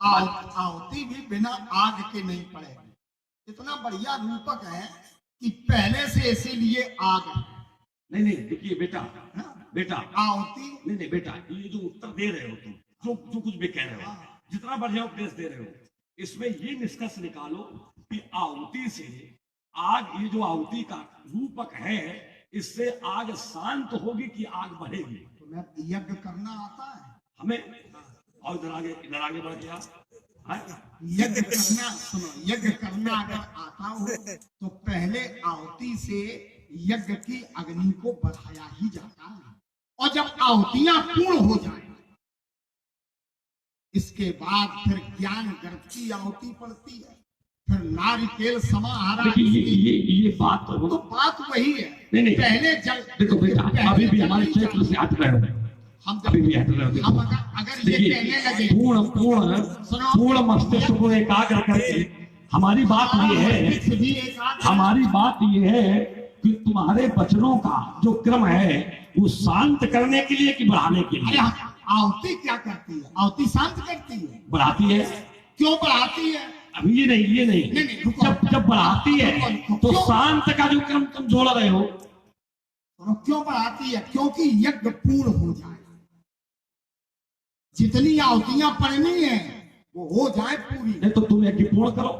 आहुति भी बिना आग के नहीं पड़ेगी। इतना बढ़िया रूपक है कि पहले से इसीलिए आग है। नहीं देखिए बेटा, आहुति नहीं बेटा, ये जो उत्तर दे रहे हो तुम, जो कुछ भी कह रहे हो, जितना बढ़िया उपदेश दे रहे हो, इसमें ये निष्कर्ष निकालो कि आहुति से आग, ये जो आहुति का रूपक है, इससे आग शांत होगी कि आग बढ़ेगी? तुम्हें यज्ञ करना आता है? हमें, और इधर आगे बढ़ गया। यज्ञ करना, सुनो, यज्ञ करना अगर आता हो तो पहले आहुति से यज्ञ की अग्नि को बढ़ाया ही जाता है, और जब आहुतियां पूर्ण हो जाए इसके बाद फिर ज्ञान गर्भ की आहुति पड़ती है, फिर नारिकेल समाहारा। ये बात तो बात वही है। नहीं, पहले जल, देखो बेटा, अभी भी हमारे क्षेत्र से हट रहे हो, हम अभी भी हट रहे हो। हम अगर ये कहने लगे पूर्ण मस्तिष्क को एकाग्र करके, हमारी बात ये है, हमारी बात ये है कि तुम्हारे वचनों का जो क्रम है वो शांत करने के लिए कि बढ़ाने के लिए? आहुति क्या करती है? आहुति शांत करती है, बढ़ाती है। क्यों बढ़ाती है? अभी ये नहीं, जब बढ़ाती है तो शांत का जो क्रम तुम जोड़ रहे हो। क्यों बढ़ाती है? क्योंकि यज्ञ पूर्ण हो जाए, जितनी आहुतियां पड़नी है वो हो जाए पूरी। नहीं तो तुम यज्ञ पूर्ण करो,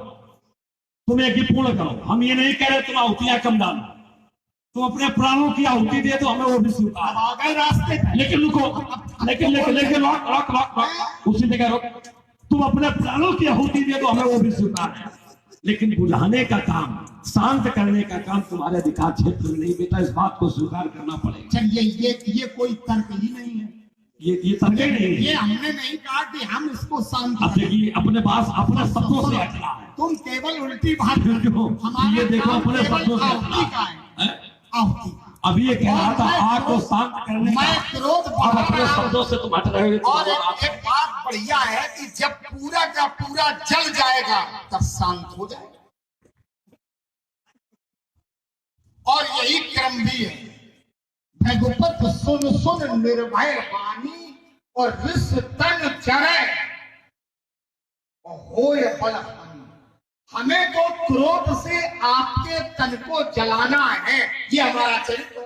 तुम यज्ञ पूर्ण करो। हम ये नहीं कह रहे तुम आहुतियां कम डालो, तुम अपने प्राणों की आहुति दे तो हमें वो भी स्वीकार। आ गए रास्ते पे। लेकिन रुको, लेकिन रोक उसी जगह रोक। तुम अपने प्राणों की आहुति दे तो हमें वो भी स्वीकार है, लेकिन बुझाने का काम, शांत करने का काम तुम्हारे अधिकार क्षेत्र में नहीं बेटा, इस बात को स्वीकार करना पड़ेगा। चलिए, ये कोई तर्क ही नहीं है, ये तर्क नहीं है। ये हमने नहीं कहा कि हम इसको शांत अब देखिए, अपने पास अपने शब्दों से हटना है। तुम केवल उल्टी बात कर रहे हो। ये देखो, अपने शब्दों से आहुति का है, आहुति का। अभी ये कह रहा था आग को शांत करने का, मैं क्रोध अब अपने शब्दों से तुम हट रहे हो। और एक बात बढ़िया है कि जब पूरा का पूरा जल जाएगा तब शांत हो जाएगा, और यही क्रम भी है। भगुपत सुन सुन निर्भय वाणी, और विश्व तन चरे और होय बल हानि। हमें तो क्रोध से आपके तन को जलाना है, ये हमारा चरित्र।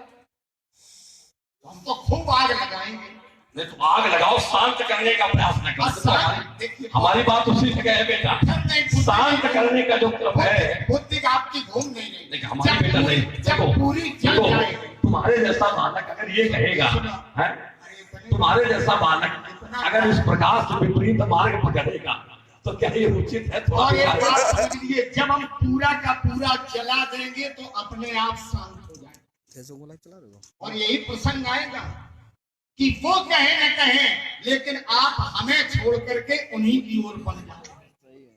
हम तो खूब आग लगाएंगे। नहीं तो आग लगाओ, शांत करने का प्रयास न करो। हमारी बात उसी जगह है बेटा, शांत करने का जो क्रम है। बुद्धि आपकी घूम नहीं रही, हमारी बेटा नहीं। जब पूरी जल जाए, तुम्हारे जैसा बालक अगर ये कहेगा, तुम्हारे जैसा बालक अगर इस प्रकार से विपरीत मार्ग पकड़ेगा तो क्या ये उचित है? तो और एक बात समझिए, जब हम पूरा का पूरा जला देंगे तो अपने आप शांत हो जाएगा। और यही प्रसंग आएगा कि वो कहे न कहे, लेकिन आप हमें छोड़ करके उन्हीं की ओर बढ़ जाओगे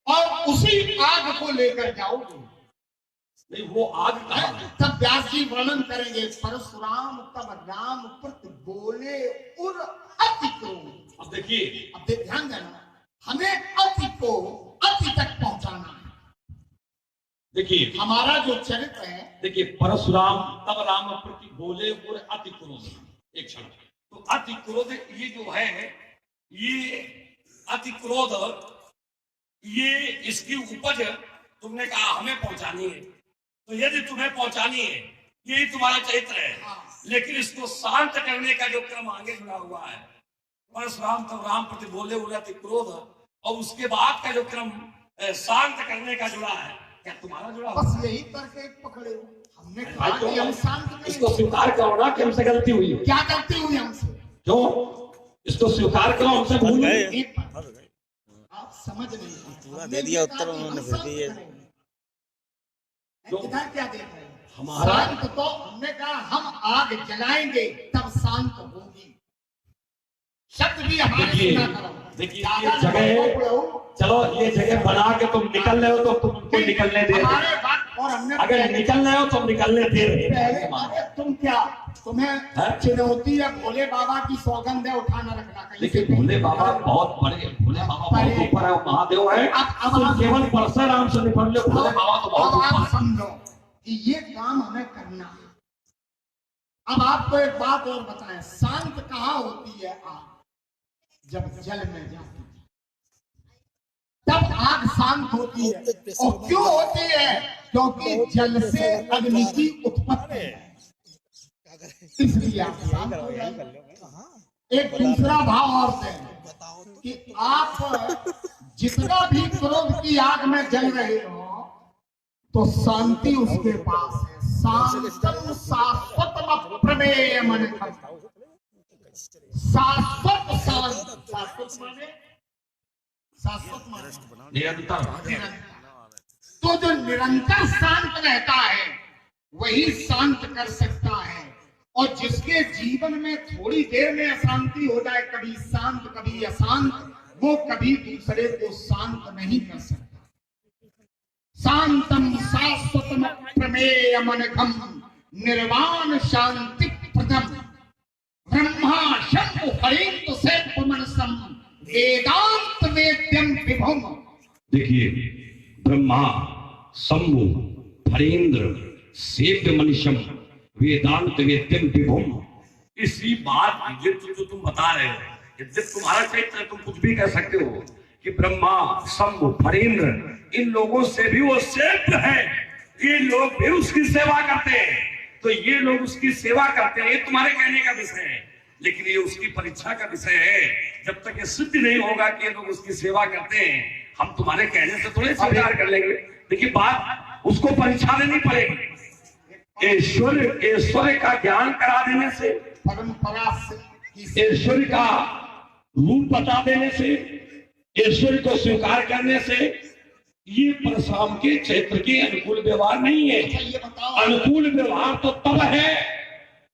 और उसी आग को लेकर जाओगे। नहीं, वो आग कहाँ? तब व्यास जी वर्णन करेंगे, परशुराम तब राम प्रति बोले उर अति क्रोध। अब देखिए, अब ध्यान देना, हमें अति को अति तक पहुंचाना है। देखिए हमारा जो चरित्र है, देखिए, परशुराम तब राम प्रति बोले और अति क्रोध। एक क्षण, तो अति क्रोध ये जो है, ये अति क्रोध, ये इसकी उपज तुमने कहा हमें पहुंचानी है। तो यदि तुम्हें पहुंचानी है, यही तुम्हारा चरित्र है, लेकिन इसको शांत करने का जो क्रम आगे जुड़ा हुआ है, परशुराम तब राम प्रति बोले और अति क्रोध, और उसके बाद का जो क्रम शांत करने का जुड़ा है, क्या तुम्हारा जुड़ा? बस यही तर्क पकड़े हो। हमने कहा कि हम शांत करेंगे। इसको स्वीकार करो ना कि हमसे गलती हुई है। क्या गलती हुई हमसे? जो इसको स्वीकार करो, हमसे भूल गए। आप समझ नहीं, पूरा दे दिया उत्तर उन्होंने, फिर भी ये इधर क्या देख रहे हैं? हमारा शांत तो हमने कहा हम आग जलाएंगे तब शांत होगी। शब्द भी हमारे सुना करो। देखिए, ये जगह, चलो ये जगह बना के तुम निकल रहे हो तो तुम उनको निकलने दे रहे। और हमने अगर निकल रहे हो तो निकलने दे रहे। पहले तुम क्या, तुम्हें चुनौती है, भोले बाबा की सौगंध है, उठाना रखना कहीं। देखिए, भोले बाबा बहुत बड़े, भोले बाबा बहुत ऊपर है, महादेव है। अब केवल परशुराम से निपट लो, भोले बाबा तो बहुत ऊपर है। समझो कि ये काम हमें करना है। अब आपको एक बात और बताएं, शांत कहाँ होती है आग? जब जल में जाती है तब आग शांत होती है। और क्यों होती है? क्योंकि जल से अग्नि की उत्पत्ति है, इसलिए आप शांत हो जाएंगे। एक दूसरा भाव और दें कि आप जितना भी क्रोध की आग में जल रहे हो, तो शांति उसके पास है। शांतम शाश्वतम प्रमेयम अनघम। शाश्वत शांत, शाश्वत माने निरंतर। तो जो निरंतर शांत रहता है वही शांत कर सकता है। और जिसके जीवन में थोड़ी देर में अशांति हो जाए, कभी शांत कभी अशांत, वो कभी दूसरे को शांत नहीं कर सकता। शांतम शाश्वतम प्रमेयम अनघम निर्वाण शांति प्रदम ब्रह्मा शंभु हरिंत सेव्य मनसम वेदांत वेद्यम विभुम। देखिए, ब्रह्मा शंभु हरेंद्र सेव्य मनुष्यम वेदांत वेद्यम विभुम। इसी बात जो तुम बता रहे हो, यद्यपि तुम्हारा चरित्र तुम कुछ भी कह सकते हो कि ब्रह्मा शंभु हरेंद्र इन लोगों से भी वो सेव्य है, ये लोग भी उसकी सेवा करते हैं, तो ये लोग उसकी सेवा करते हैं, ये तुम्हारे कहने का विषय है। लेकिन ये उसकी परीक्षा का विषय है। जब तक ये सिद्ध नहीं होगा कि ये लोग उसकी सेवा करते हैं, हम तुम्हारे कहने से थोड़े स्वीकार कर लेंगे। देखिए, बात उसको परीक्षा देनी पड़ेगी। ऐश्वर्य का ज्ञान करा देने से, परंपरा से, ऐश्वर्य का रूप बता देने से, ऐश्वर्य को स्वीकार करने से ये परशुराम के चैत्र के अनुकूल व्यवहार नहीं है। ये बताओ, अनुकूल व्यवहार तो तब है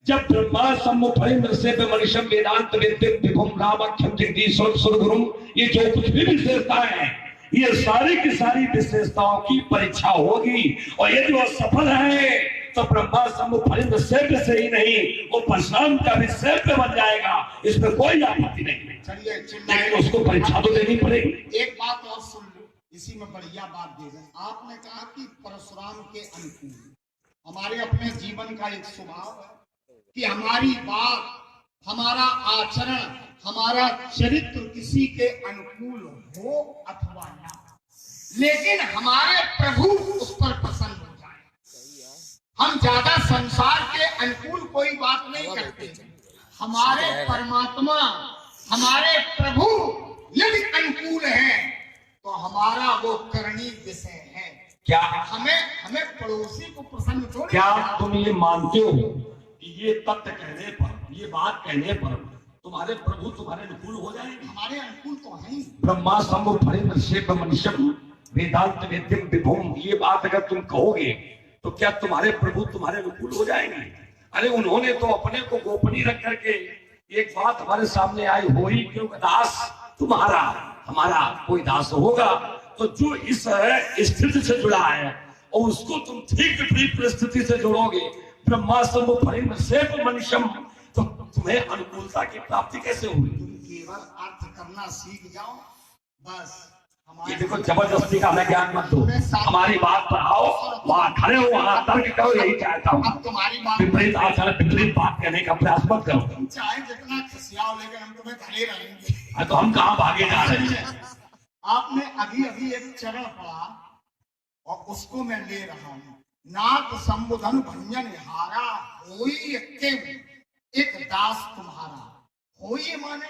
जब ब्रह्मा शंभु हरेंद्र सेव्य मनुष्यम वेदांत वेद्यम विभुम रामाख्यम जगदीश्वर सुरगुरुम, ये जो कुछ भी विशेषताएं हैं, ये सारी की सारी विशेषताओं की परीक्षा होगी। और यदि वो सफल है तो ब्रह्मा शंभु हरेंद्र सेव्य से ही नहीं, वो परशुराम का भी सेव्य बन जाएगा। इसमें कोई आपत्ति नहीं। चलिए, लेकिन उसको परीक्षा तो देनी पड़ेगी। एक बात और सुन लो, इसी में बढ़िया बात दे दें। आपने कहा कि परशुराम के अनुकूल, हमारे अपने जीवन का एक स्वभाव है कि हमारी बात, हमारा आचरण, हमारा चरित्र किसी के अनुकूल हो अथवा ना, लेकिन हमारे प्रभु उस पर प्रसन्न हो जाए। हम ज्यादा संसार के अनुकूल कोई बात नहीं करते। हमारे परमात्मा, हमारे प्रभु यदि अनुकूल है तो हमारा वो करनी विषय है। क्या हमें पड़ोसी को प्रसन्न थोड़ी। क्या तुम ये मानते हो कि ये तथ्य कहने पर, ये बात कहने पर तुम्हारे प्रभु तुम्हारे अनुकूल हो जाएंगे? हमारे अनुकूल तो है ही। ब्रह्मा शंभु हरेंद्र सेव्य मनुष्यम वेदांत वेद्यम विभुम, ये बात अगर तुम कहोगे तो क्या तुम्हारे प्रभु तुम्हारे अनुकूल हो जाएंगे? अरे उन्होंने तो अपने को गोपनीय रख करके एक बात हमारे सामने आई, हो ही क्यों दास तुम्हारा, हमारा कोई दास होगा। तो जो इस स्थिति से जुड़ा है और उसको तुम ठीक विपरीत परिस्थिति से जोड़ोगे, ब्रह्मा शंभु हरेंद्र सेव्य मनुष्यम, तो तुम्हें अनुकूलता की प्राप्ति कैसे होगी? तुम केवल अर्थ करना सीख जाओ बस। ये देखो, जबरदस्ती का हमें ज्ञान मत दो, हमारी बात पर आओ, वहां खड़े हो, वहां तर्क करो, यही चाहता हूँ। अब तुम्हारी बात, विपरीत आचार विपरीत बात कहने का प्रयास मत करो। तुम चाहे जितना खिसियाओ, लेकिन हम तुम्हें खड़े रहेंगे। तो हम कहाँ भागे जा रहे हैं? आपने अभी एक चरण पढ़ा और उसको मैं ले रहा हूँ। नाथ संबोधन भंजन हारा होई एक दास तुम्हारा। होई माने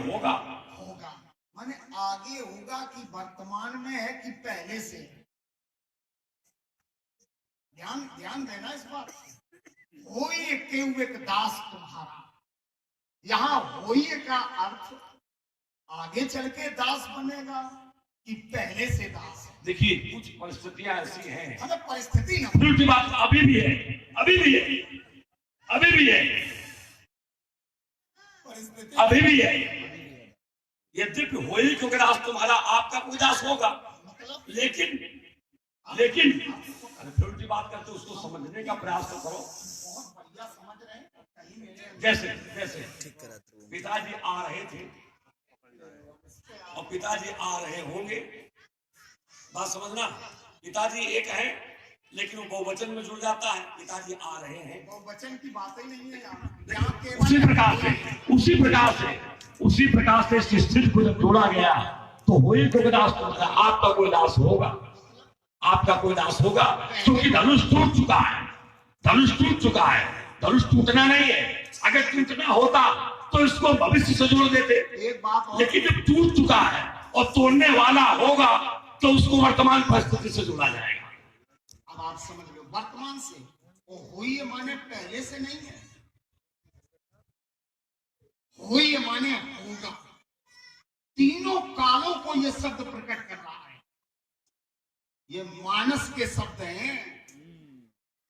होगा, माने आगे होगा कि वर्तमान में है कि पहले से। ध्यान देना इस बात। होई एक दास तुम्हारा, यहाँ होई का अर्थ आगे चल के दास बनेगा कि पहले से दास है। देखिए, कुछ परिस्थितियां ऐसी हैं, मतलब परिस्थिति ना, उल्टी बात अभी भी है, अभी भी है, अभी भी है, अभी भी है। यद्यपि होई क्योंकि दास तुम्हारा, आपका कोई दास होगा, लेकिन उल्टी बात करते उसको समझने का प्रयास तो करो। बहुत बढ़िया समझ रहे हैं। कहीं मेरे जैसे पिताजी आ रहे थे और पिताजी आ रहे होंगे, बात समझना। पिताजी एक है लेकिन वो बहुवचन में जुड़ जाता है, पिताजी आ रहे हैं, बहुवचन की बात ही नहीं है उसी प्रकार से इस स्थिति को जब जोड़ा गया तो होई कोई दास तुम्हारा, आपका कोई दास होगा, आपका कोई दास होगा, क्योंकि धनुष टूट चुका है, धनुष टूटना नहीं है। अगर टूटना होता तो इसको भविष्य से जोड़ देते, एक बात और, लेकिन जब टूट चुका है और तोड़ने वाला होगा तो उसको वर्तमान परिस्थिति से जोड़ा जाएगा। अब आप समझ लो, वर्तमान से वो हुई माने पहले से नहीं है, हुई माने होगा। तीनों कालों को ये शब्द प्रकट कर रहा है। ये मानस के शब्द हैं।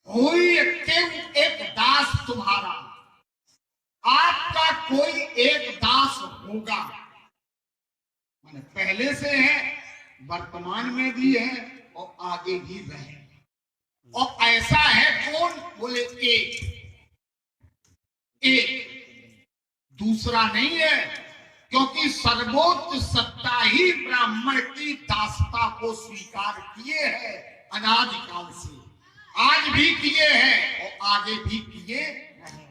हुई एक दास तुम्हारा, आपका कोई एक दास होगा, माने पहले से है, वर्तमान में भी है और आगे भी रहेगा। और ऐसा है कौन? बोले एक दूसरा नहीं है, क्योंकि सर्वोच्च सत्ता ही ब्राह्मण की दासता को स्वीकार किए है अनादिकाल से, आज भी किए हैं और आगे भी किए रहेंगे।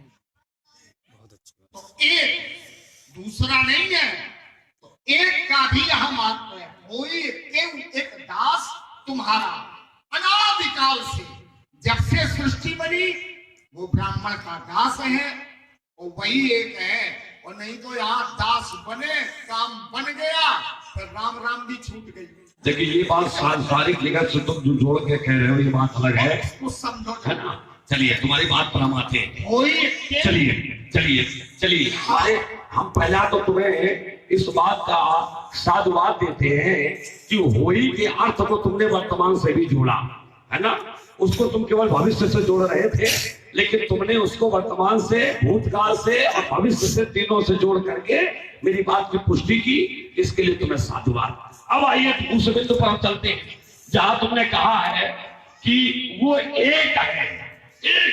तो एक दूसरा नहीं है, तो एक का भी हम आत्मा है। कोई एक दास तुम्हारा, अनादिकाल से, जब से सृष्टि बनी वो ब्राह्मण का दास है और वही एक है। और नहीं तो यहाँ दास बने, काम बन गया, फिर राम राम भी छूट गई। देखिए ये बात सांसारिक जगत से तुम जो जोड़ के कह रहे हो, ये बात अलग है, उसको समझो, है ना। चलिए तुम्हारी बात पर हम आते हैं। चलिए हम पहला तो तुम्हें इस बात का साधुवाद देते हैं कि होई के अर्थ को तुमने वर्तमान से भी जोड़ा, है ना। उसको तुम केवल भविष्य से जोड़ रहे थे, लेकिन तुमने उसको वर्तमान से, भूतकाल से और भविष्य से, तीनों से जोड़ करके मेरी बात की पुष्टि की। इसके लिए तुम्हें साधुवाद। अब आइए उस बिंदु पर हम चलते हैं जहां तुमने कहा है कि वो एक है, एक,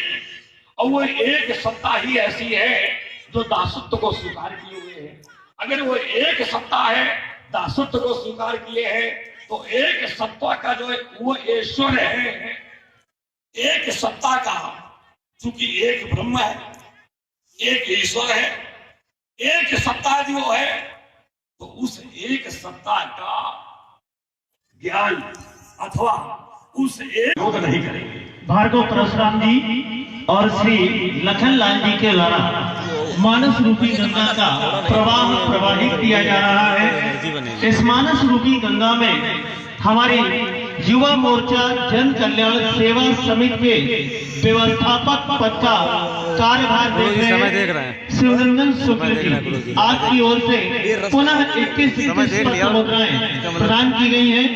और वो एक सत्ता ही ऐसी है जो दासत्व को स्वीकार किए हुए है। अगर वो एक सत्ता है, दासत्व को स्वीकार किए हैं, तो एक सत्ता का जो वो ईश्वर है, एक सत्ता का, चूंकि एक ब्रह्म है, एक ईश्वर है, एक सत्ता जो है, तो उस एक सत्ता का ज्ञान अथवा उस एक योग नहीं करेंगे। भार्गव परशुराम जी और श्री लखनलाल जी के द्वारा मानस रूपी गंगा का प्रवाह प्रवाहित किया जा रहा है। इस मानस रूपी गंगा में हमारी युवा मोर्चा जन कल्याण सेवा समिति के व्यवस्थापक पद का कार्यभार देख रहे हैं शिवरंजन शुक्ल जी। आपकी ओर से पुनः 21 मुद्राएं प्रदान की गई हैं।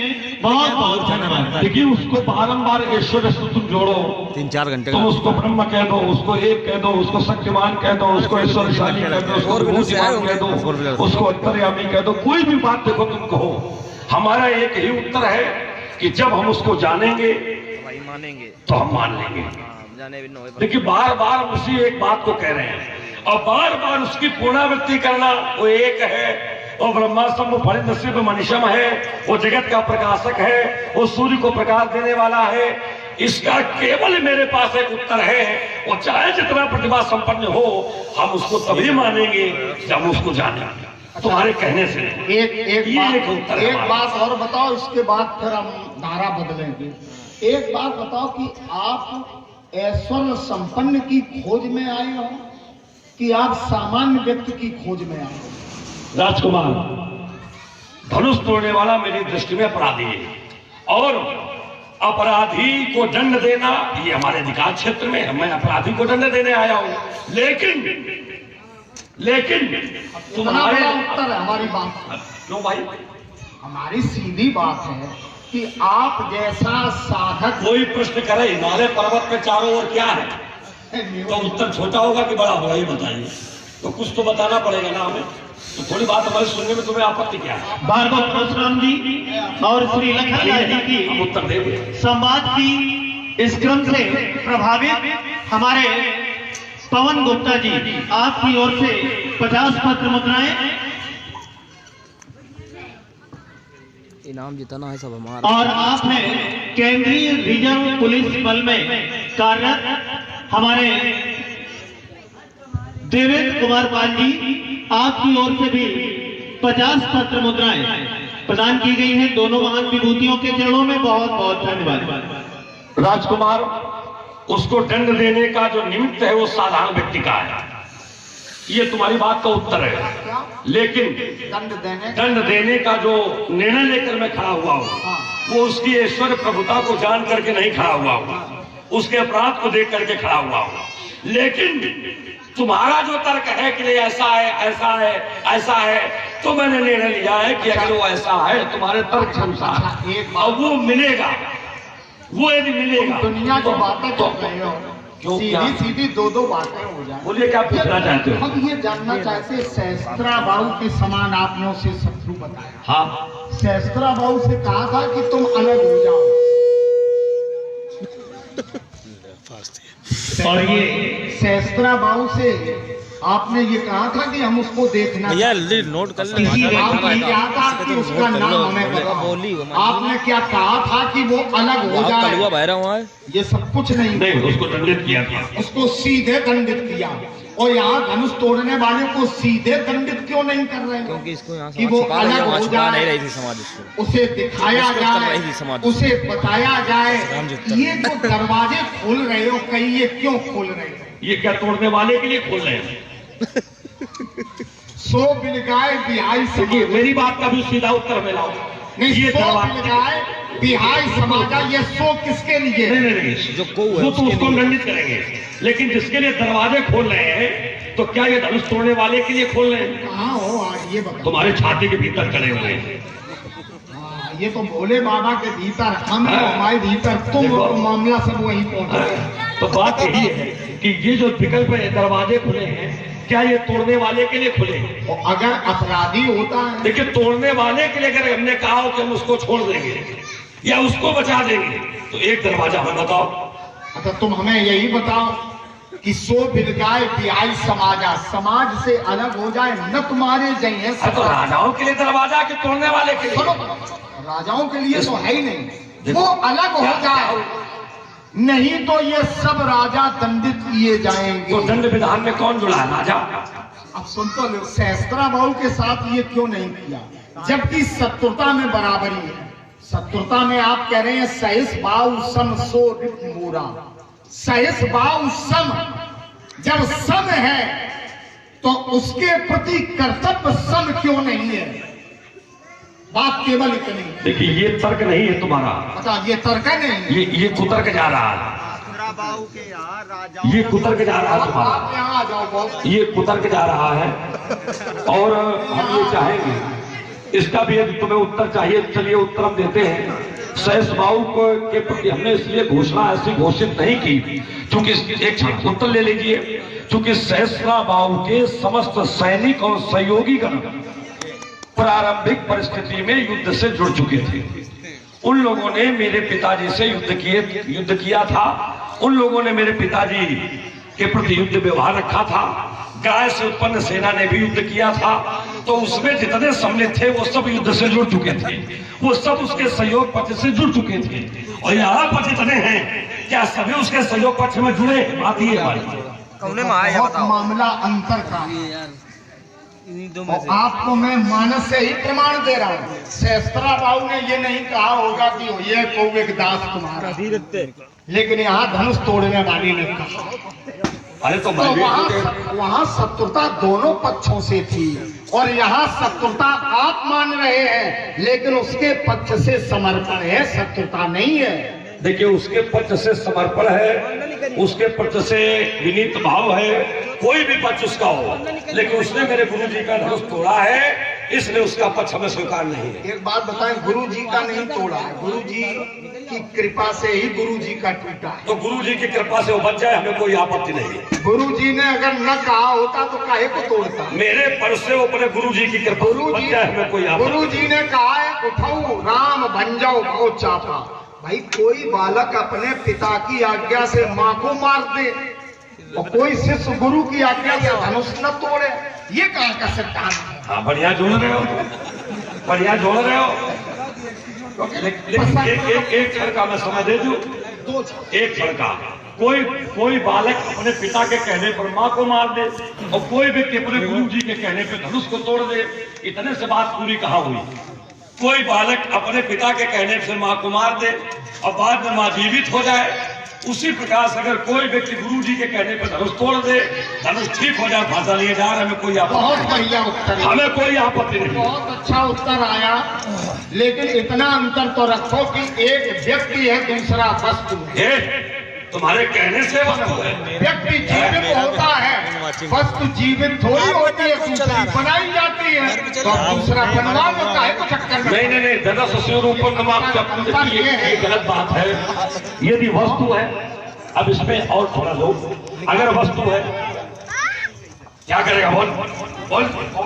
बहुत बहुत धन्यवाद। देखिए उसको बारंबार ईश्वर से तुम जोड़ो, 3-4 घंटे तुम उसको ब्रह्म कह दो, उसको एक कह दो, उसको शक्तिमान कह दो, उसको ईश्वरशाली कह दो, उसको विभूतिमान कह दो, उसको अंतर्यामी कह दो, कोई भी बात देखो तुम कहो, हमारा एक ही उत्तर है कि जब हम उसको जानेंगे मानेंगे तो हम मान लेंगे। देखिए बार बार उसी एक बात को कह रहे हैं और बार बार उसकी पुनरावृत्ति करना। वो एक है, वो ब्रह्मास्म फलित नसीब मनीषम है, वो जगत का प्रकाशक है, वो सूर्य को प्रकाश देने वाला है। इसका केवल मेरे पास एक उत्तर है, वो चाहे जितना प्रतिभा संपन्न हो, हम उसको तभी मानेंगे जब उसको जानेंगे, तुम्हारे कहने से। एक बात और बताओ, इसके बाद फिर हम धारा बदलेंगे। एक बात बताओ कि आप ऐश्वर्य संपन्न की खोज में आए हो कि आप सामान्य व्यक्ति की खोज में आए हो? राजकुमार, धनुष तोड़ने वाला मेरी दृष्टि में अपराधी है, और अपराधी को दंड देना ये हमारे अधिकार क्षेत्र में है। मैं अपराधी को दंड देने आया हूं, लेकिन तुम्हारे उत्तर है हमारी बात। क्यों भाई? हमारी सीधी बात है कि आप जैसा साधक, कोई प्रश्न करे हिमालय पर्वत पे चारों ओर क्या है, तो उत्तर छोटा होगा कि बड़ा होगा, ये बताइए। तो कुछ तो बताना पड़ेगा ना हमें। तो थोड़ी बात हमारे सुनने में तुम्हें आपत्ति क्या है? भार्गव परशुराम जी और श्री लखनलाल जी की उत्तर देंगे। संवाद की इस क्रम से प्रभावित हमारे पवन गुप्ता जी, आपकी ओर से 50 पत्र मुद्राएं इनाम जितना है सब हमारा। और आपने केंद्रीय रिजर्व पुलिस बल में कार्यरत हमारे देवेंद्र कुमार पाल जी, आपकी ओर से भी 50 पत्र मुद्राएं प्रदान की गई हैं। दोनों महान विभूतियों के चरणों में बहुत बहुत धन्यवाद। राजकुमार, उसको दंड देने का जो निमित्त है वो साधारण व्यक्ति का है, ये तुम्हारी बात का उत्तर है, क्या लेकिन दंड देने का जो निर्णय लेकर मैं खड़ा हुआ हूँ, हाँ। वो उसकी ऐश्वर्य प्रभुता को जान करके नहीं खड़ा हुआ हूँ, उसके अपराध को देख करके खड़ा हुआ हूँ। लेकिन तुम्हारा जो तर्क है कि ऐसा है ऐसा है ऐसा है, तो मैंने निर्णय लिया है कि अगर वो ऐसा है तुम्हारे तर्क के अनुसार और वो मिलेगा, वो यदि मिलेगा, दुनिया की बातें तो कर रहे हो, क्यों, क्या? सीधी सीधी दो बातें हो जाए। बोलिए क्या पूछना चाहते हो? हम ये जानना चाहते, सहस्त्रा बाहु के समान आपने उसे शत्रु बताया। हाँ, सहस्त्रा बाहु से कहा था कि तुम अलग हो जाओ, और ये सहस्त्रा बाहु से आपने ये कहा था कि हम उसको देखना भैया चाहते। नोट कर किसी ले आपने क्या था कि उसका नाम हमें बोली बताओ। आपने क्या कहा था कि वो अलग हो कलुआ जाए, बह रहा हूँ ये सब कुछ नहीं। नहीं, उसको दंडित किया था। उसको सीधे दंडित किया, और यहाँ धनुष तोड़ने वाले को सीधे दंडित क्यों नहीं कर रहे हैं? क्योंकि इसको यहाँ कि वो अलग हो नहीं जाए, रही थी समाज इसको। उसे दिखाया इसको कर रही थी जाए, समाज। उसे बताया जाए। राम जी उत्तर। ये जो दरवाजे खोल रहे हो, कहीं ये क्यों खोल रहे हो? ये क्या तोड़ने वाले के लिए खोल रहे हैं? सो बिलगाए बिहाई देखिए, समाज, मेरी बात का भी सीधा उत्तर मैं लाऊं। नहीं, ये सो दरवाजा बिलगाए बिहाई समाजा, ये सो किसके लिए? नहीं, जो कौ है वो तो उसके उसको लिए। दंडित करेंगे, लेकिन जिसके लिए दरवाजे खोल रहे हैं, तो क्या ये धनुष तोड़ने वाले के लिए खोल रहे हैं? कहाँ हो आज ये बताओ। तुम्हारे छाती के भीतर खड़े हुए हैं। हाँ, ये तो भोले बाबा के भीतर, हम हाँ। हमारे भीतर, तुम देखो। मामला सब वहीं पहुंचा। तो बात यही है कि ये जो विकल्प है, दरवाजे खुले हैं, क्या ये तोड़ने वाले के लिए खुले हैं? और अगर अपराधी होता है, देखिए, तोड़ने वाले के लिए अगर हमने कहा हो कि हम उसको छोड़ देंगे या उसको बचा देंगे, तो एक दरवाजा हमें बताओ। अच्छा तुम हमें यही बताओ कि सो बिलगाए बिहाई समाजा, समाज से अलग हो जाए, न तुम्हारे जइए तो राजाओं के लिए दरवाजा कि तोड़ने वाले के सुनो, लिए? राजाओं के लिए तो है ही नहीं, देखो। वो अलग हो जाए, नहीं तो ये सब राजा दंडित किए तो जाएंगे। दंड विधान में कौन जुड़ा है? राजा। अब सुन तो लो, सहस्त्रा बाहु के साथ ये क्यों नहीं किया, जबकि शत्रुता में बराबरी है। शत्रुता में आप कह रहे हैं सहिस बाहु सम सो रिप मूरा, सहिस बाहु सम, जब सम है तो उसके प्रति कर्तव्य सम क्यों नहीं है? बात केवल इतनी। देखिए, ये तर्क नहीं है तुम्हारा, अच्छा ये तर्क नहीं, ये कुतर्क जा रहा है, ये कुतर्क जा रहा है आप तुम्हारा, यहाँ आ जाओ बहुत। ये कुतर्क जा रहा है। और हम ये चाहेंगे, इसका भी यदि तुम्हें उत्तर चाहिए, चलिए उत्तर हम देते हैं। सहस बाहु के प्रति हमने इसलिए घोषणा ऐसी घोषित नहीं की, क्योंकि एक क्षण उत्तर ले लीजिए, क्योंकि सहस्रा बाहु के समस्त सैनिक और सहयोगीगण प्रारंभिक परिस्थिति में युद्ध से जुड़ चुके थे। उन लोगों ने मेरे पिताजी से युद्ध किया था, उन लोगों ने मेरे पिताजी के प्रति युद्ध व्यवहार रखा था, गाय से उत्पन्न सेना ने भी युद्ध किया था। तो उसमें जितने सम्मिलित थे वो सब युद्ध से जुड़ चुके थे, वो सब उसके सहयोग पक्ष से जुड़ चुके थे। और यहाँ पर जितने हैं, क्या सभी उसके सहयोग पक्ष में जुड़े? बात ये हमारी। बहुत मामला अंतर का, और आपको मैं मानस से ही प्रमाण दे रहा हूँ। सहस्त्रा बाहु ने ये नहीं कहा होगा कि ये को एक दास तुम्हारा, लेकिन यहाँ धनुष तोड़ने वाली ने कहा। अरे तो वहाँ शत्रुता दोनों पक्षों से थी, और यहाँ शत्रुता आप मान रहे हैं, लेकिन उसके पक्ष से समर्पण है, शत्रुता नहीं है। देखिए, उसके पक्ष से समर्पण है, उसके पक्ष से विनीत भाव है, कोई भी पक्ष उसका हो, लेकिन उसने मेरे गुरु जी का धनुष तोड़ा है, इसलिए उसका पक्ष हमें स्वीकार नहीं है। एक बात बताएं, गुरु जी का नहीं तोड़ा है, गुरु जी की कृपा से ही गुरु जी का टूटा है। तो गुरु जी की कृपा से वो बच जाए, हमें कोई आपत्ति नहीं है। गुरु जी ने अगर न कहा होता तो काहे को तोड़ता? मेरे पर से वो अपने गुरु जी की कृपा से बच जाए, हमें कोई आपत्ति। गुरु जी ने कहा है उठाओ राम बन जाओ भो चापा। भाई कोई बालक अपने पिता की आज्ञा से माँ को मार दे, और कोई शिष्य गुरु की आज्ञा से धनुष न तोड़े, ये कहाँ का सिद्धांत है? हाँ, बढ़िया जोड़ रहे हो, बढ़िया जोड़ रहे हो। लेकिन एक क्षण का मैं समय दे दूं, एक क्षण का। कोई बालक अपने पिता के कहने पर माँ को मार दे, और कोई व्यक्ति अपने गुरु जी के कहने पर धनुष को तोड़ दे, इतने से बात पूरी कहाँ हुई? कोई बालक अपने पिता के कहने से माँ को मार दे और बाद में माँ जीवित हो जाए, उसी प्रकार से अगर कोई व्यक्ति गुरु जी के कहने पर धनुष तोड़ दे, धनुष ठीक हो जाए, भाषा लिए जा रहे, हमें कोई बहुत आपत्ति बढ़िया उत्तर नहीं, है। हमें कोई आपत्ति नहीं। बहुत अच्छा उत्तर आया, लेकिन इतना अंतर तो रखो कि एक व्यक्ति है, दूसरा वस्तु है। ये तुम्हारे कहने से वस्तु है। व्यक्ति जीवित होता है, वस्तु जीवित थोड़ी होती है, दूसरी बनाई जाती है, तो दूसरा बनवा देता है, तो चक्कर में नहीं नहीं नहीं, दादा ससुर ऊपर नमाज का ये गलत बात है। यदि वस्तु है, अब इसमें और थोड़ा लो, अगर वस्तु है क्या करेगा? बोल बोल।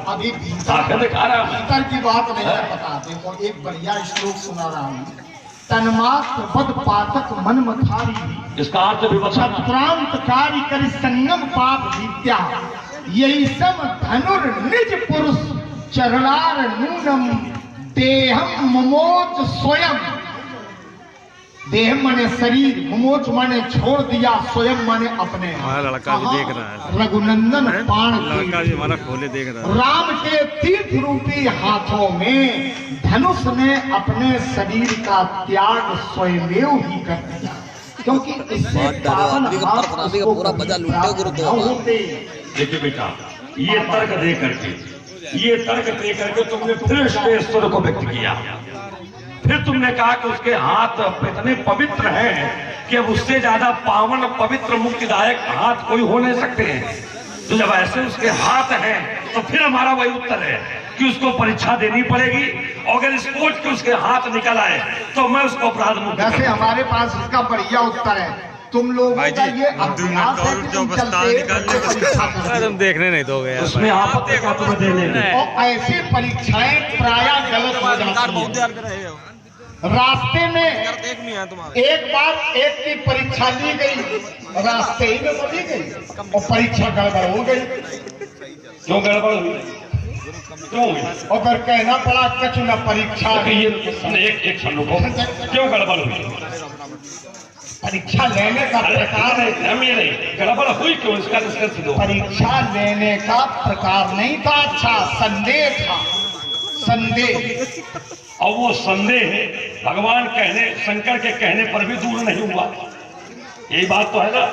अभी आंखें दिखा रहा हूं। भीतर की बात नहीं है, बता देखो, एक बढ़िया श्लोक सुना रहा हूँ। तन्मात्र पद पातक मन मथारी, इसका अर्थ भी बता। क्षत्रांतकारी कर संगम पाप विद्या, यही सब धनुर निज पुरुष चरणार नूनम देहम ममोच स्वयं। देह माने शरीर, ममोच माने छोड़ दिया, स्वयं माने अपने। हमारा लड़का भी देख रहा है, रघुनंदन पाण लड़का भी हमारा खोले देख रहा है। राम के तीर्थ रूपी हाथों में धनुष ने अपने शरीर का त्याग स्वयमेव ही कर दिया, क्योंकि इससे पावन हाथ उसको पूरा बजा लूटे गुरु तो होते। देखिए बेटा, ये तर्क दे करके तुमने फिर ईश्वर को व्यक्त किया। फिर तुमने कहा कि उसके हाथ इतने पवित्र हैं कि अब उससे ज्यादा पावन पवित्र मुक्तिदायक हाथ कोई हो नहीं सकते हैं। तो जब ऐसे उसके हाथ हैं, तो फिर हमारा वही उत्तर है कि उसको परीक्षा देनी पड़ेगी, और अगर स्पोर्ट के उसके हाथ निकल आए तो मैं उसको अपराध मुक्त वैसे हमारे पास इसका बढ़िया उत्तर है। तुम लोगों का ये अभ्यास है कि तुम चलते परीक्षा करते तुम देखने नहीं दोगे यार। उसमें आपत्ति का तुम्हें देने में। हो। और ऐसी परीक्षाएं प्रायः गलत हो जाती हैं। रास्ते में एक बार एक की परीक्षा ली गई, रास्ते ही में बोली गई, और परीक्षा गड़बड़ हो गई। क्यों गड़बड़ हुई? क्यों हुई? और फिर कहना पड़ा कछु न परीक्षा कि ये एक क्षण रुको, क्यों गड़बड़ हुई? परीक्षा लेने का प्रकार हम ये नहीं, गड़बड़ हुई क्यों, इसका निष्कर्ष दो। परीक्षा लेने का प्रकार नहीं था अच्छा, संदेह था, संदेह। और वो संदेह भगवान कहने, शंकर के कहने पर भी दूर नहीं हुआ। यही बात तो है ना।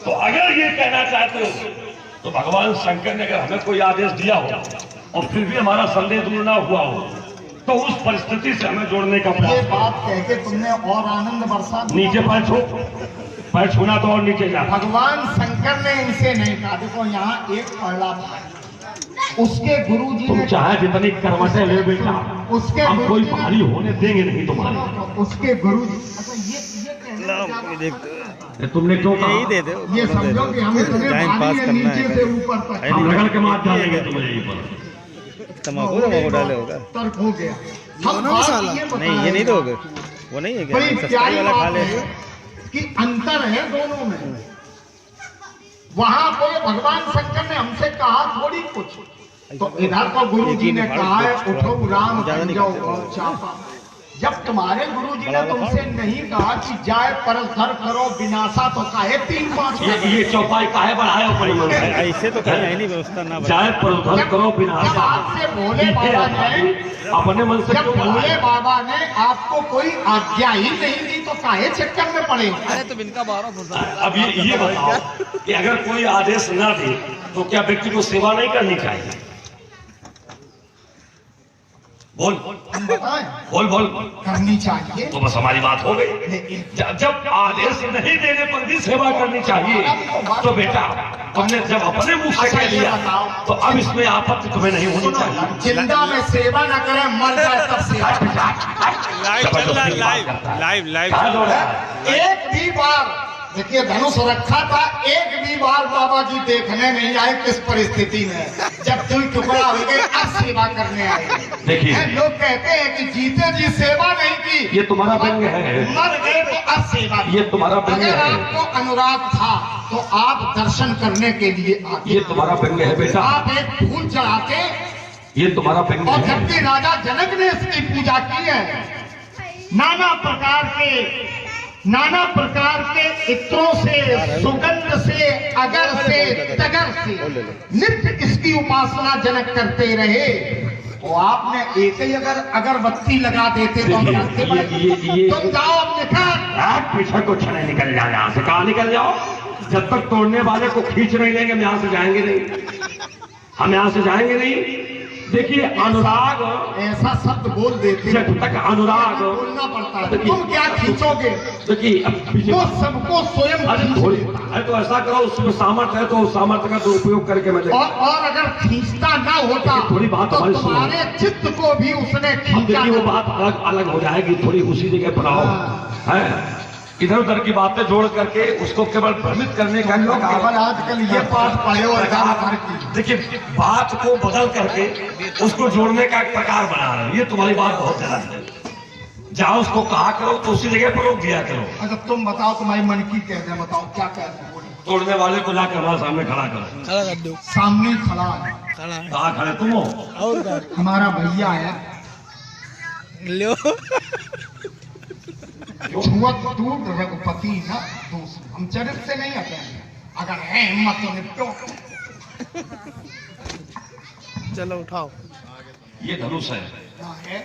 तो अगर ये कहना चाहते हो तो भगवान शंकर ने अगर हमें कोई आदेश दिया हो और फिर भी हमारा संदेह दूर ना हुआ हो, तो उस परिस्थिति से हमें जोड़ने का ये प्रयास। बात कह के तुमने और आनंद बरसा दिया। नीचे पैर छू, पैर छूना तो और नीचे जा। भगवान शंकर ने इनसे नहीं कहा। देखो यहाँ एक पहला था, उसके गुरुजी तुम ने, चाहे जितनी कर्मठे ले बेटा, उसके हम कोई गुरुजी ने, भारी होने देंगे नहीं तुम्हारे। उसके गुरुजी, अच्छा ये कहने लगा, देख तुमने क्यों कहा? यही दे दो, ये समझो कि हमें तुम्हें टाइम भारी पास है, करना नीचे है। से ऊपर तक हम रगड़ के मार डालेंगे तुम्हें यहीं पर। तम्बाकू तम्बाकू डाले होगा। तर्क हो गया। हम बात बता नहीं ये रहे नहीं हैं। दोगे, वो नहीं है बड़ी क्या? प्यारी वाला खा बात ले। है कि अंतर है दोनों में। वहां कोई भगवान शंकर ने हमसे कहा थोड़ी कुछ, तो इधर को गुरु जी ने कहा है उठो राम बन जाओ और चापा। जब तुम्हारे गुरु जी ने तुमसे नहीं कहा कि जाए परधर करो विनाशा, तो काहे 3-5 ये चौपाई काहे बढ़ाए ऊपर ही है? ऐसे तो कहीं है नहीं व्यवस्था ना बना। जाए परधर करो बिना जब आपसे भोले बाबा ने, अपने मन से जब क्यों भोले बढ़ाए? बाबा ने आपको कोई आज्ञा ही नहीं दी, तो काहे चक्कर में पड़े? अरे तुम इनका 12 फुर्सत। अब ये बताओ कि अगर कोई आदेश ना दे तो क्या व्यक्ति को सेवा नहीं करनी चाहिए? बोल हम बताएं, बोल बोल। करनी चाहिए। तो बस हमारी बात हो गई। लेकिन जब आदेश नहीं देने पर भी सेवा करनी चाहिए, तो बेटा तुमने जब अपने मुंह से कह दिया, तो अब इसमें आपत्ति तुम्हें नहीं होनी चाहिए। जिंदा में सेवा न करे, मर जाए तब सेवा। लाइव चल रहा है, लाइव लाइव कहाँ दौड़ रहा है? एक भी बार देखिए धनुष रखा था, एक भी बार बाबा जी देखने नहीं आए किस परिस्थिति में। जब दिल टुकड़ा हो गए अब सेवा करने आए। देखिए लोग कहते हैं कि जीते जी सेवा नहीं की, ये तुम्हारा व्यंग्य है। मर गए तो अब सेवा की। ये तुम्हारा व्यंग्य अगर है। आपको अनुराग था तो आप दर्शन करने के लिए आते। ये तुम्हारा व्यंग्य है बेटा। आप एक फूल चढ़ाते, ये तुम्हारा व्यंग्य और है। जबकि राजा जनक ने इसकी पूजा की है। नाना प्रकार के इत्रों से, सुगंध से, अगर से, तगर से नित्य इसकी उपासना जनक करते रहे। वो आपने एक ही अगर अगरबत्ती लगा देते तो हम रास्ते पर तुम जाओ अपने घर। पीछे कुछ नहीं, निकल जाओ यहाँ से। कहाँ निकल जाओ? जब तक तोड़ने वाले को खींच नहीं लेंगे हम यहाँ से जाएंगे नहीं, हम यहाँ से जाएंगे नहीं। देखिए अनुराग, ऐसा शब्द बोल देते जब तक अनुराग बोलना पड़ता है। तुम क्या खींचोगे? देखिए अब पीछे वो सबको स्वयं अरे खींच थोड़ी, लेता है। अरे तो ऐसा करो, उसमें सामर्थ्य है तो उस सामर्थ्य का दुरुपयोग करके मैं और अगर खींचता ना होता थोड़ी बात तो हमारी सुनो। तुम्हारे चित्त को भी उसने हम खींचा। देखिए वो बात अलग अलग हो जाएगी, थोड़ी उसी जगह पर आओ। है इधर उधर की बातें जोड़ करके उसको केवल भ्रमित करने का लोग केवल आजकल ये पाठ पढ़े हो देखिए बात को बदल करके उसको जोड़ने का एक प्रकार बना रहे हैं। ये तुम्हारी बात बहुत गलत है। जहां उसको कहा करो तो उसी जगह पर रोक दिया करो। अच्छा तुम बताओ, तुम्हारी मन की कहते हैं, बताओ क्या कहते हैं? तोड़ने वाले को जाकर हमारे सामने खड़ा करो। खड़ा कर दो। सामने खड़ा है। खड़ा है। कहाँ खड़े तुम हो? और क्या? हमारा भैया है। लो। छुअत दूर रघुपति न दूसरे। हम चरित्र से नहीं आते हैं, अगर है हिम्मत तो निपटो। चलो उठाओ। ये धनुष है, हाँ है।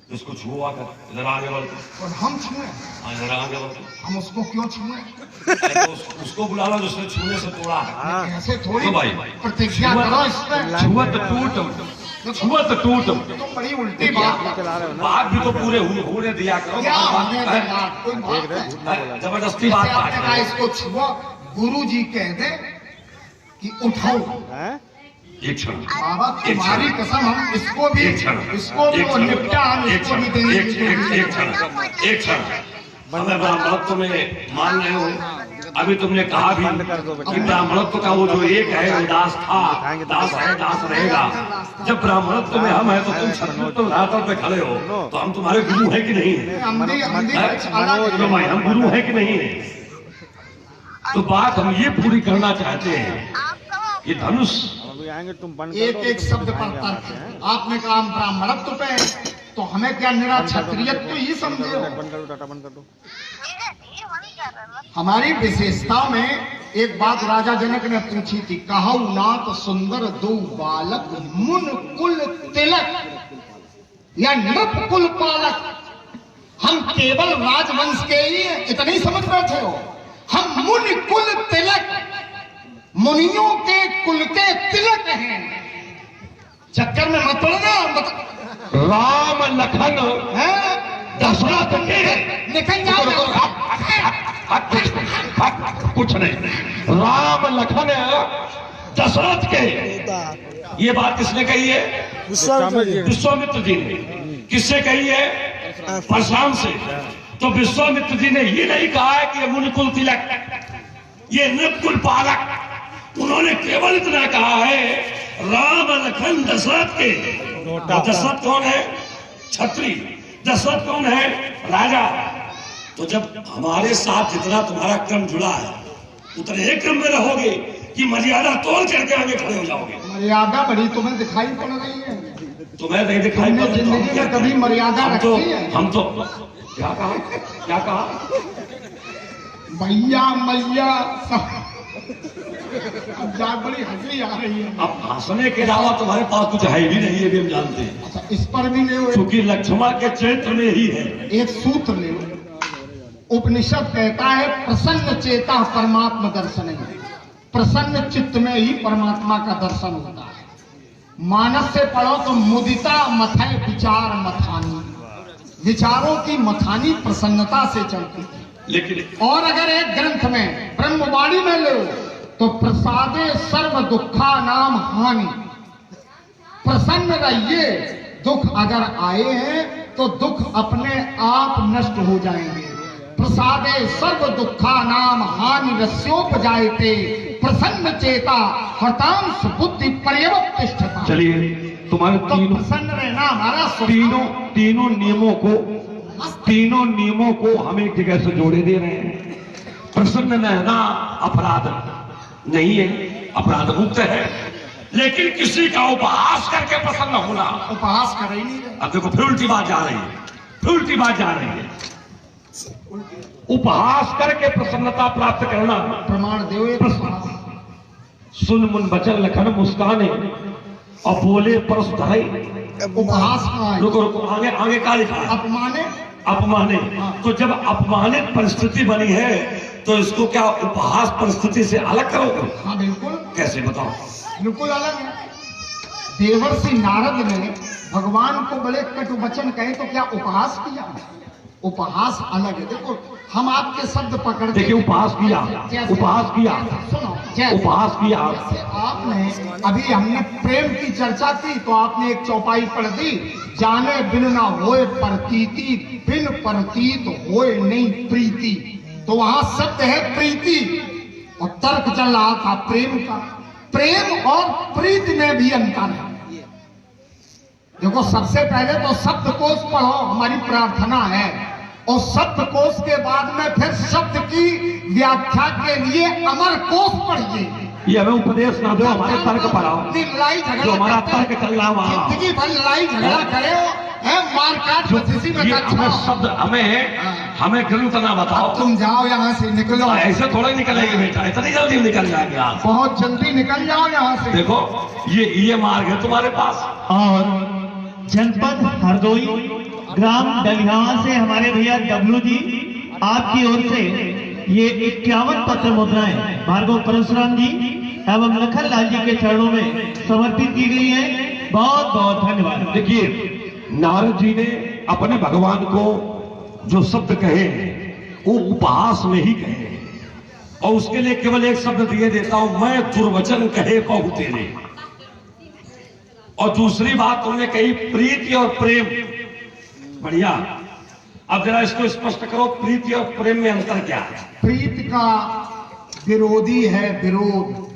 इसको छुओ आकर इधर आगे बढ़। और हम छुए? इधर आगे बढ़। हम उसको क्यों छुए? उसको बुला लो जिसने छूने से तोड़ा है। ऐसे थोड़ी तो भाई प्रतिज्ञा करो इस पर। छुअत टूट, छुअत टूट। तुम बड़ी उल्टी बात बात भी तो पूरे होने दिया करो। क्या होने देना? कोई बात है? जबरदस्ती जैसे बात आपने कहा इसको छुआ, गुरु जी कह दे कि उठाओ। एक क्षण, बाबा तुम्हारी कसम, हम इसको भी एक क्षण, निपटा, हम इसको भी देंगे। एक क्षण हमें ब्राह्मणत्व में मान रहे हो। अभी तुमने कहा भी कि ब्राह्मणत्व का वो जो एक है वो दास था, दास है, दास रहेगा। जब ब्राह्मणत्व में हम है तो तुम क्षत्रियत्व धरातल पे खड़े हो, तो हम तुम्हारे गुरु है कि नहीं? तो भाई हम गुरु है कि नहीं? तो बात हम ये पूरी करना चाहते हैं कि धनुष एक एक शब्द पर तर्क है। आपने कहा हम ब्राह्मणत्व पे हैं, तो हमें क्या निरा क्षत्रियत्व ही समझे हो? हमारी विशेषता में एक बात राजा जनक ने पूछी थी, कहु नाथ सुंदर दो बालक, मुन कुल तिलक या नृप कुल पालक। हम केवल राजवंश के ही इतना ही समझ बैठे हो? हम मुन कुल तिलक, मुनियों के कुल के तिलक हैं। चक्कर में मत पड़ना। राम लखन है दशरथ के निकल जाओ। कुछ नहीं, राम लखन दशरथ के। ये बात किसने कही है? विश्वामित्र जी ने। किससे कही है? परशुराम से। तो विश्वामित्र जी ने ये नहीं कहा है कि ये मुनिकुल तिलक, ये नृपकुल पालक। उन्होंने केवल इतना कहा है राम लखन दशरथ के। दशरथ कौन है? छत्री। दशरथ कौन है? राजा। तो जब हमारे साथ जितना तुम्हारा क्रम जुड़ा है उतने एक क्रम में रहोगे कि मर्यादा तोड़ करके आगे खड़े हो जाओगे? मर्यादा बड़ी तुम्हें दिखाई पड़ रही है? तुम्हें नहीं दिखाई पड़ रही? जिंदगी में कभी मर्यादा रखी है? हम तो क्या कहा? क्या कहा? भैया मैया सब। अब बड़ी हंसी आ रही है। अब हंसने के अलावा तुम्हारे पास कुछ है भी नहीं, ये भी हम जानते हैं। अच्छा इस पर भी ले, क्योंकि लक्ष्मण के चरित्र में ही है। एक सूत्र ले। उपनिषद कहता है प्रसन्न चेता परमात्मा दर्शन है। प्रसन्न चित्त में ही परमात्मा का दर्शन होता है। मानस से पढ़ो तो मुदिता मथय विचार मथानी। विचारों की मथानी प्रसन्नता से चलती है। लेकिन और अगर एक ग्रंथ में ब्रह्मवाणी में लो तो प्रसादे सर्व दुखा नाम हानि। प्रसन्न रहिए, दुख अगर आए हैं तो दुख अपने आप नष्ट हो जाएंगे। प्रसादे सर्व दुखा नाम हानि रस्योपजायते, प्रसन्न चेता हतांश बुद्धि पर्यवतिष्ठता। चलिए तुम्हारे तो प्रसन्न रहना हमारा तीनों नियमों को हम एक जगह से जोड़े दे रहे हैं। प्रसन्न रहना अपराध नहीं है, अपराध मुक्त है। लेकिन किसी का उपहास करके प्रसन्न होना, उपहास कर ही नहीं रहे। अब देखो फिर उल्टी बात जा रही है, फिर उल्टी बात जा रही है। उपहास करके प्रसन्नता प्राप्त करना। प्रमाण दो। सुन मुन बचन लखन मुस्काने, और बोले परस धराई। उपहास कहाँ है? रुको रुको, आगे आगे क्या लिखा है? अपमाने अपमाने। तो जब अपमानित परिस्थिति बनी है तो इसको क्या उपहास परिस्थिति से अलग करोगे? हाँ बिल्कुल, कैसे बताओ? बिल्कुल अलग है। देवर्षि नारद ने भगवान को बड़े कटु वचन कहे तो क्या उपहास किया? उपहास अलग है। देखो हम आपके शब्द पकड़ देखिए, उपहास किया, उपहास किया, सुनो, उपहास किया। जैसे आपने अभी हमने प्रेम की चर्चा की तो आपने एक चौपाई पढ़ दी, जाने बिन ना होए प्रतीति, बिन प्रतीत होए नहीं प्रीति। तो वहां शब्द है प्रीति और तर्क चल रहा था प्रेम का। प्रेम और प्रीति में भी अंतर है। देखो सबसे पहले तो शब्दकोश पढ़ो, हमारी प्रार्थना है, और शब्दकोश के बाद में फिर शब्द की व्याख्या के लिए अमर कोश पढ़िए। ये हमें उपदेश ना दो, हमारे तर्क पढ़ाओ। लड़ाई जो झगड़ा हमारा करते हैं, तर्क चल रहा है वहाँ। जिंदगी भर लड़ाई झगड़ा करे है, मारकाट पच्चीसी में ये कच्चा। हमें शब्द हमें ग्रंथ ना बताओ। तुम जाओ यहाँ से, निकलो। ऐसे थोड़ा निकलेंगे बेटा, इतनी जल्दी निकल जाएंगे आप। बहुत जल्दी निकल जाओ यहाँ से। देखो ये मार्ग है तुम्हारे पास। और जनपद हरदोई ग्राम डलिहावा से हमारे भैया डब्लू जी आपकी ओर से ये 51 पत्र मुद्राएं भार्गव परशुराम जी एवं लखन लाल जी के चरणों में समर्पित की गई है। बहुत बहुत धन्यवाद। देखिए, नारद जी ने अपने भगवान को जो शब्द कहे वो उपहास में ही कहे, और उसके लिए केवल एक शब्द दिए देता हूं, मैं दुर्वचन कहे कहूं तेरे। और दूसरी बात तुमने कही प्रीति और प्रेम। बढ़िया, अब जरा इसको स्पष्ट करो, प्रीति और प्रेम में अंतर क्या है? प्रीत का विरोधी है विरोध,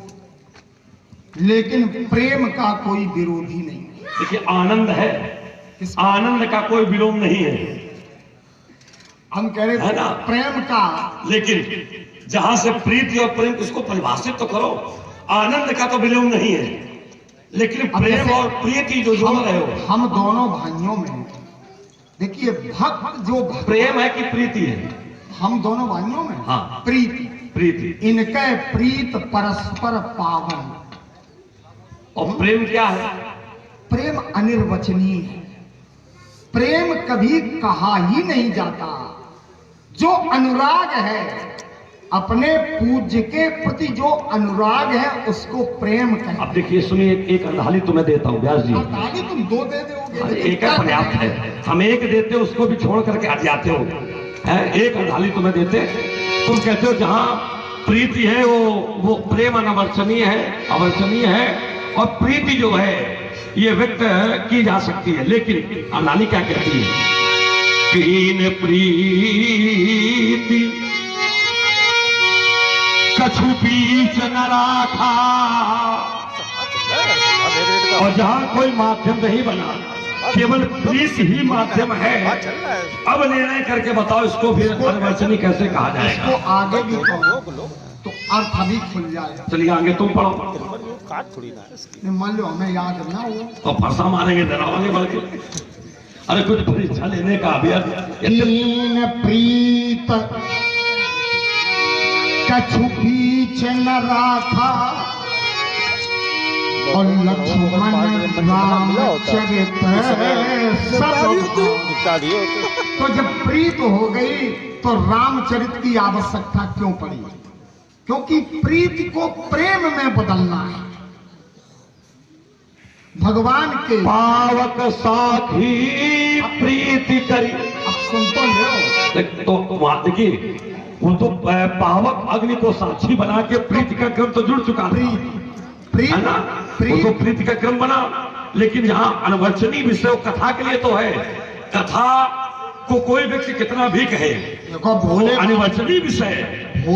लेकिन प्रेम का कोई विरोधी नहीं। देखिए, आनंद है, आनंद का कोई विलोम नहीं है। हम कह रहे है ना? प्रेम का, लेकिन जहां से प्रीति और प्रेम, इसको परिभाषित तो करो। आनंद का तो विलोम नहीं है, लेकिन प्रेम और प्रीति जो जोड़ रहे हो। हम दोनों भाइयों में देखिए, भक्त जो प्रेम है कि प्रीति है? हम दोनों भाइयों में हाँ। प्रीति, प्रीति। इनके प्रीत परस्पर पावन। और प्रेम क्या है? प्रेम अनिर्वचनीय है। प्रेम कभी कहा ही नहीं जाता। जो अनुराग है, अपने पूज्य के प्रति जो अनुराग है उसको प्रेम कहते हैं। अब देखिए, सुनिए, एक अंधाली तुम्हें देता हूं व्यास जी। ताली तुम दो दे दोगे, एक है पर्याप्त है। हम एक देते उसको भी छोड़ करके हट जाते हो। है एक अंधाली तुम्हें देते, तुम कहते हो जहां प्रीति है वो प्रेम अनवर्चनीय है, अवर्चनीय है, और प्रीति जो है ये व्यक्त की जा सकती है। लेकिन अंधाली क्या कहती है? कीन प्रीति कछु बीच न राखा, और जहां कोई माध्यम नहीं बना, केवल प्रीति ही माध्यम है। अब निर्णय करके बताओ इसको फिर अनवर्चनीय कैसे कहा इसको जाएगा? आगे भी कहो तो अर्थ अभी खुल जाएगा। चलिए आगे तुम पढ़ो। मान लो हमें याद ना हो तो फरसा मारेंगे डरावांगे बल्कि। अरे कुछ परीक्षा लेने का अभ्यास। तीन प्रीत कछु बीच न राखा, और लक्ष्मण राम चरित सब। तो जब प्रीत हो गई तो रामचरित की आवश्यकता क्यों पड़ी? क्योंकि प्रीति को प्रेम में बदलना है। भगवान के पावक साखी प्रीति करी। अब सुन तो लो, तो वहां देखिए, वो तो पावक अग्नि को साक्षी बना के प्रीति का क्रम तो जुड़ चुका था, प्रीत है ना? वो तो प्रीति का क्रम बना। लेकिन यहाँ अनवर्चनीय विषय कथा के लिए तो है। कथा को कोई व्यक्ति कितना भी कहे, देखो भोले अनवर्चनीय विषय है,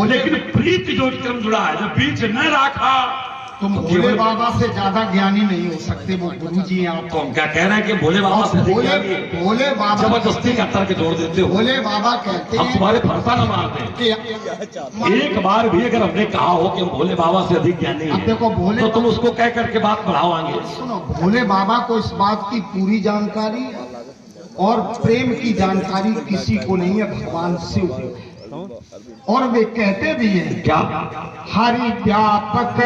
लेकिन प्रीति जो क्रम जुड़ा है, जब बीच न रखा। तुम भोले बाबा से ज्यादा ज्ञानी नहीं हो सकते, वो गुरु जी हैं आप। तो हम क्या कह रहे हैं कि भोले बाबा से भोले बाबा जबरदस्ती का तर्क जोड़ देते हो। भोले बाबा कहते हम हैं तुम्हारे फरसा न मारते हैं कि एक बार भी अगर हमने कहा हो कि हम भोले बाबा से अधिक ज्ञानी अब देखो हैं, भोले तो तुम उसको कह करके बात बढ़ाओगे। सुनो, भोले बाबा को इस बात की पूरी जानकारी है, और प्रेम की जानकारी किसी को नहीं है, भगवान शिव को है। और वे कहते भी हैं क्या? हरि व्यापक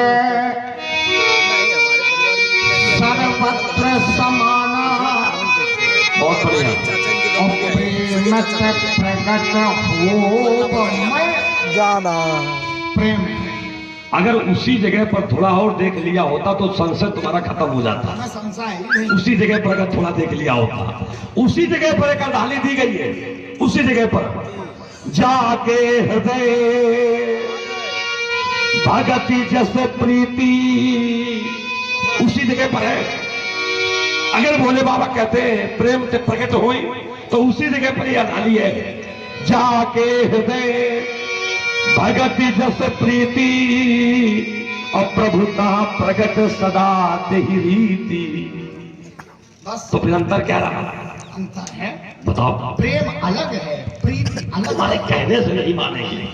सर्व पत्र समाना बहुत बढ़िया। और प्रेम से प्रकट हो मैं जाना प्रेम अगर उसी जगह पर थोड़ा और देख लिया होता तो संशय तुम्हारा खत्म हो जाता। मैं संशय ही नहीं। उसी जगह पर अगर थोड़ा देख लिया होता, उसी जगह पर एक अर्धाली दी गई है, उसी जगह पर जाके हृदय भगति जस प्रीति, उसी जगह पर है। अगर भोले बाबा कहते हैं प्रेम से प्रकट हुई तो उसी जगह पर यह अर्धाली है, जाके हृदय भगति जस प्रीति और प्रभुता प्रगट सदा तेहि रीति। बस तो फिर अंतर क्या रहा? अंतर है, बताओ। प्रेम अलग है, प्रीति अलग तुम्हारे है। कहने से नहीं मानेंगे।